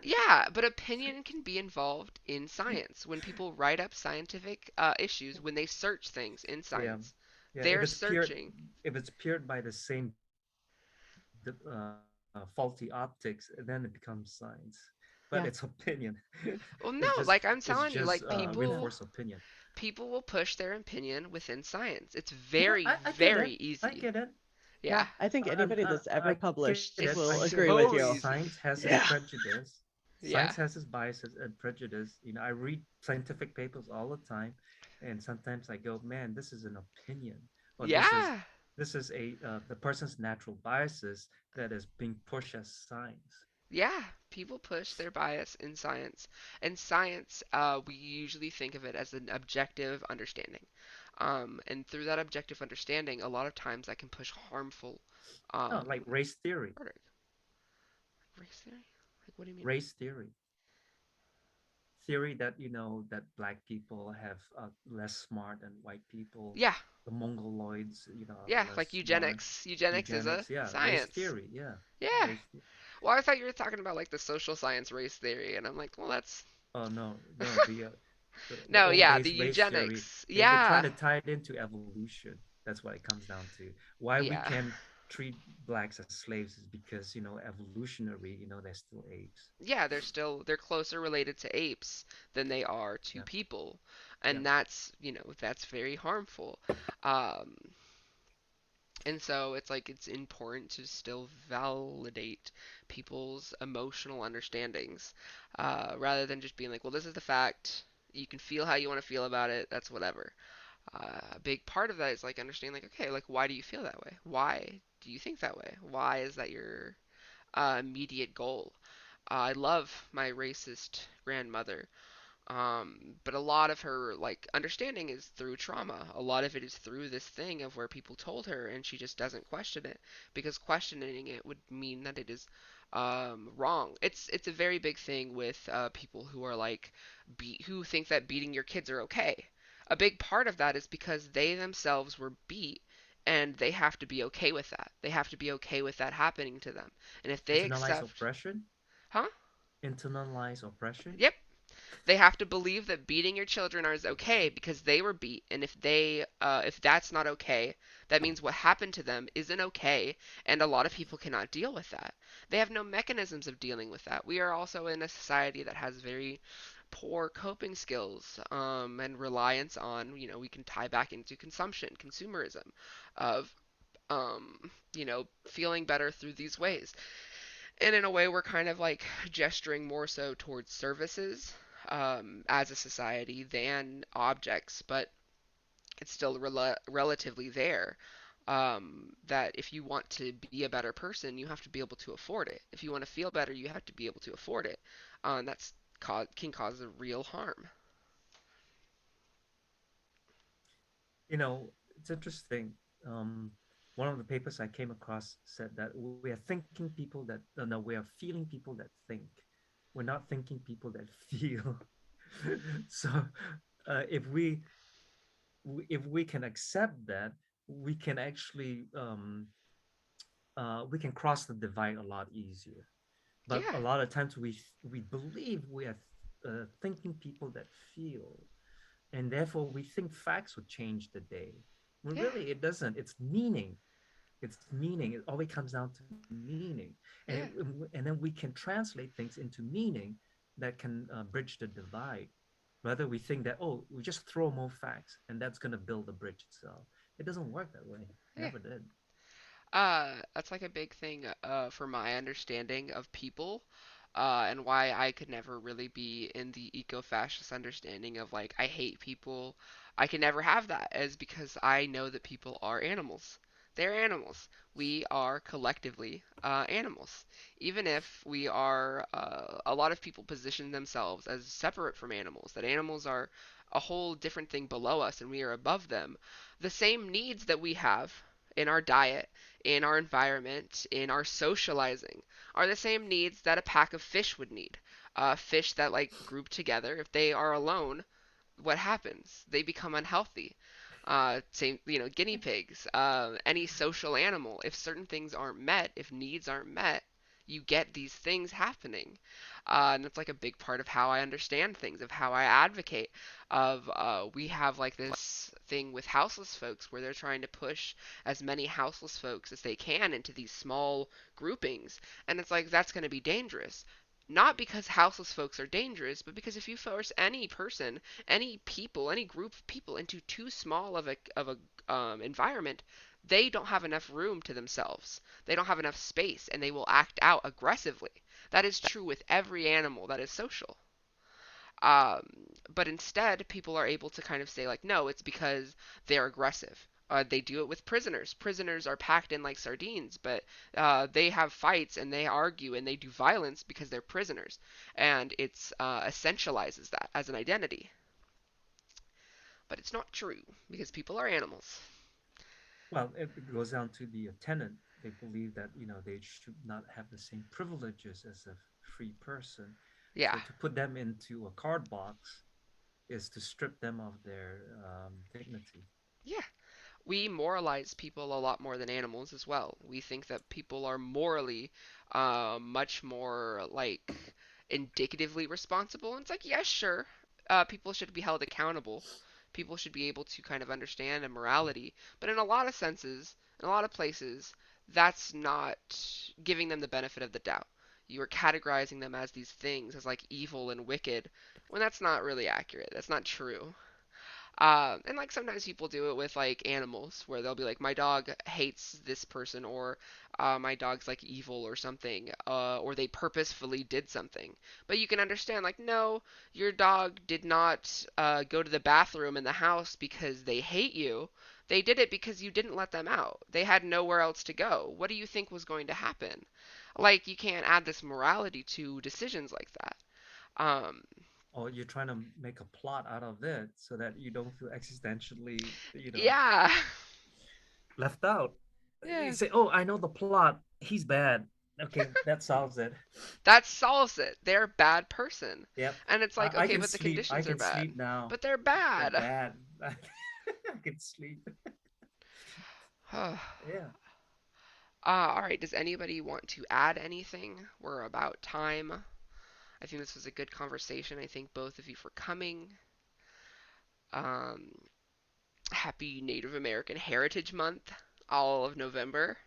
Yeah, but opinion can be involved in science. When people write up scientific issues, when they search things in Yeah, science, yeah. they're searching. If it's peered by the same faulty optics, then it becomes science. But it's Yeah. opinion. Well, it's no, just like I'm it's telling you, just like Yeah. reinforced opinion. people will push their opinion within science. It's Yeah, very, I get it. very I easy. get it. Yeah, Yeah. I think anybody that's I ever get it. published I it's will get it. agree with so you. Science easy. has its Yeah. prejudice. Science Yeah, has its biases and prejudice. I read scientific papers all the time, and sometimes I go, "Man, this is an opinion," or yeah, this is a the person's natural biases that is being pushed as science." yeah. People push their bias in science, and science, we usually think of it as an objective understanding. And through that objective understanding, a lot of times that can push harmful No, um, like race theory. rhetoric. Race theory? Like, what do you mean? Race theory. Theory that that black people have less smart than white people. Yeah, The Mongoloids, are yeah, less like smart. eugenics. Eugenics is a Eugenics, yeah. Race science. theory, yeah. Yeah. Race. Well, I thought you were talking about like the social science race theory, and I'm like, well, that's Oh no, no, the no, old yeah, the days race theory. eugenics. They're trying Yeah, to tie it into evolution. That's what it comes down to. Why we yeah, can treat blacks as slaves is because evolutionary, they're still apes. Yeah, they're closer related to apes than they are to Yeah, people, yeah. and that's very harmful. Um, and so it's like it's important to still validate people's emotional understandings, rather than just being like, well, this is the fact. You can feel how you want to feel about it. That's whatever. A big part of that is like understanding, like, okay, like why do you feel that way? Why do you think that way? Why is that your immediate goal? I love my racist grandmother, but a lot of her like understanding is through trauma. A lot of it is through this thing of where people told her, and she just doesn't question it because questioning it would mean that it is wrong. It's a very big thing with people who are like who think that beating your kids are okay. A big part of that is because they themselves were beat. And they have to be okay with that. They have to be okay with that happening to them. And if they Internalized accept, oppression. huh? Internalized oppression. Yep, they have to believe that beating your children is okay because they were beat, and if that's not okay, that means what happened to them isn't okay, and a lot of people cannot deal with that. They have no mechanisms of dealing with that. We are also in a society that has very poor coping skills, and reliance on, we can tie back into consumption, consumerism, of feeling better through these ways. And in a way, we're kind of like gesturing more so towards services, as a society than objects, but it's still relatively there. That if you want to be a better person, you have to be able to afford it. If you want to feel better, you have to be able to afford it. And that's can cause a real harm. It's interesting. Um, One of the papers I came across said that we are thinking people that no, we are feeling people that think. We're not thinking people that feel. So, if we can accept that, we can actually we can cross the divide a lot easier. But Yeah, a lot of times we believe we are thinking people that feel, and therefore we think facts would change the day. When yeah, really it doesn't. It's meaning. It's meaning. It always comes down to meaning, yeah, and then we can translate things into meaning that can bridge the divide. Rather, we think that, oh, we just throw more facts and that's going to build the bridge itself. It doesn't work that way. yeah. Never did. That's like a big thing for my understanding of people, and why I could never really be in the eco-fascist understanding of like I hate people. I can never have that, is because I know that people are animals. They're animals. We are collectively animals. Even if we are, a lot of people position themselves as separate from animals, that animals are a whole different thing below us and we are above them. The same needs that we have in our diet, in our environment, in our socializing, are the same needs that a pack of fish would need. Fish that like group together, if they are alone, what happens? They become unhealthy. Same, guinea pigs, any social animal. If certain things aren't met, if needs aren't met, you get these things happening. And that's like a big part of how I understand things, of how I advocate. Of we have like this thing with houseless folks where they're trying to push as many houseless folks as they can into these small groupings, and it's like that's going to be dangerous. Not because houseless folks are dangerous, but because if you force any person, any people, any group of people into too small of a environment, they don't have enough room to themselves. They don't have enough space, and they will act out aggressively. That is true with every animal that is social. Um, but instead, people are able to kind of say like, no, it's because they're aggressive. They do it with prisoners. Prisoners are packed in like sardines, but they have fights and they argue and they do violence because they're prisoners, and it's essentializes that as an identity. But it's not true because people are animals. Well, it goes down to the tenant. They believe that they should not have the same privileges as a free person. Yeah, So to put them into a card box is to strip them of their dignity. yeah. We moralize people a lot more than animals as well. We think that people are morally much more like indicatively responsible. And it's like, yes, sure, people should be held accountable. People should be able to kind of understand a morality. But in a lot of senses, in a lot of places, that's not giving them the benefit of the doubt. You are categorizing them as these things, as like evil and wicked, when that's not really accurate. That's not true. And like sometimes people do it with like animals, where they'll be like, my dog hates this person, or my dog's like evil or something, or they purposefully did something. But you can understand, like, no, your dog did not go to the bathroom in the house because they hate you. They did it because you didn't let them out. They had nowhere else to go. What do you think was going to happen? Like, you can't add this morality to decisions like that. Um, Or you're trying to make a plot out of it so that you don't feel existentially, yeah. left out. You Yeah. say, "Oh, I know the plot. He's bad." Okay, that solves it. That solves it. They're a bad person. Yep. And it's like, I okay, can but the sleep. I conditions are can bad. sleep now. But they're They're bad. bad. I can sleep. Yeah. All right, does anybody want to add anything? We're about time. I think this was a good conversation. I thank both of you for coming. Um, Happy Native American Heritage Month, all of November.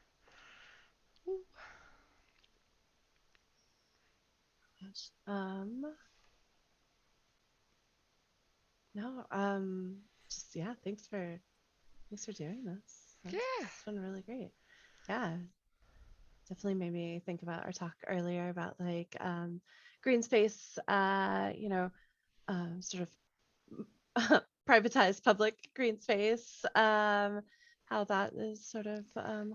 Gosh. No, just yeah, thanks for doing this. Yeah. It's been really great. Yeah, definitely made me think about our talk earlier about like green space, sort of privatized public green space, how that is sort of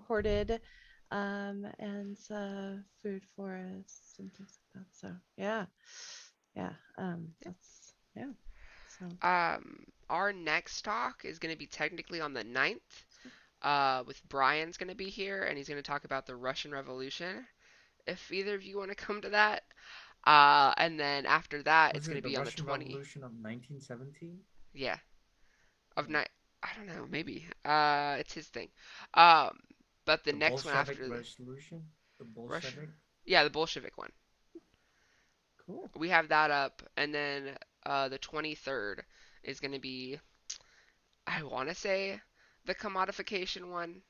hoarded, and food forests and things like that. So yeah, that's yeah. So Our next talk is going to be technically on the 9th. With Brian's going to be here, and he's going to talk about the Russian Revolution. If either of you want to come to that, and then after that, it's Was going it to the be on the Russian 20. Revolution of 1917? Yeah, of Yeah. night. I don't know, maybe. It's his thing. Um, but the The next one Bolshevik after the Revolution? The Russian, Bolshevik? yeah, the Bolshevik one. cool. We have that up, and then the 23rd is going to be, I want to say, the commodification one.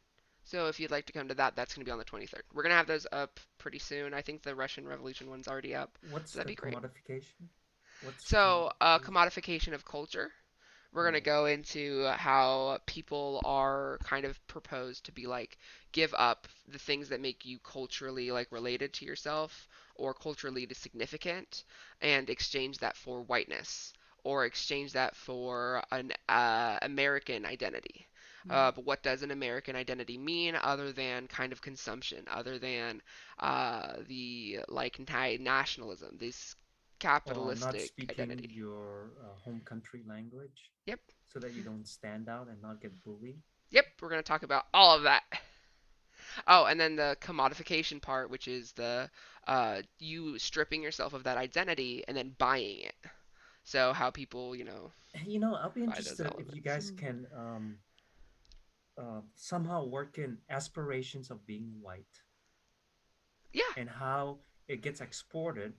So if you'd like to come to that, that's going to be on the 23rd. We're going to have those up pretty soon. I think the Russian Revolution one's already up, so What's that'd the be great. commodification? What's So, commodification? commodification of culture. We're going to Oh, go into how people are kind of proposed to be like give up the things that make you culturally like related to yourself or culturally significant and exchange that for whiteness or exchange that for an American identity. Mm. But what does an American identity mean other than kind of consumption, other than the like nationalism, this not capitalistic speaking identity? your home country language Yep. so that you don't stand out and not get bullied. Yep, we're going to talk about all of that. Oh, and then the commodification part, which is the you stripping yourself of that identity and then buying it. So how people, And, I'll be buy those interested if you elements. guys Mm. can somehow work in aspirations of being white Yeah. and how it gets exported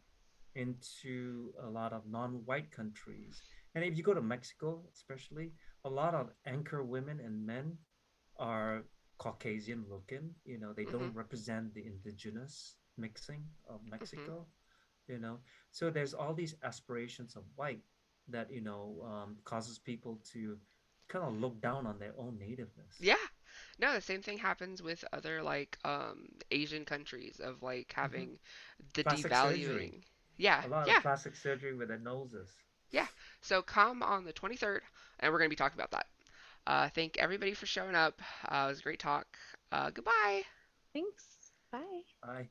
into a lot of non-white countries. And if you go to Mexico, especially, a lot of anchor women and men are Caucasian looking. They Mhm. don't represent the indigenous mixing of Mhm. Mexico. So there's all these aspirations of white that causes people to kind of look down on their own nativeness. Yeah. No, the same thing happens with other like Asian countries of like Hmm. having the Plastic surgery, devaluing. Yeah. a lot of Yeah. plastic surgery with their noses. Yeah. So come on the 23rd and we're going to be talking about that. Thank everybody for showing up. It was a great talk. Goodbye. Thanks. Bye. I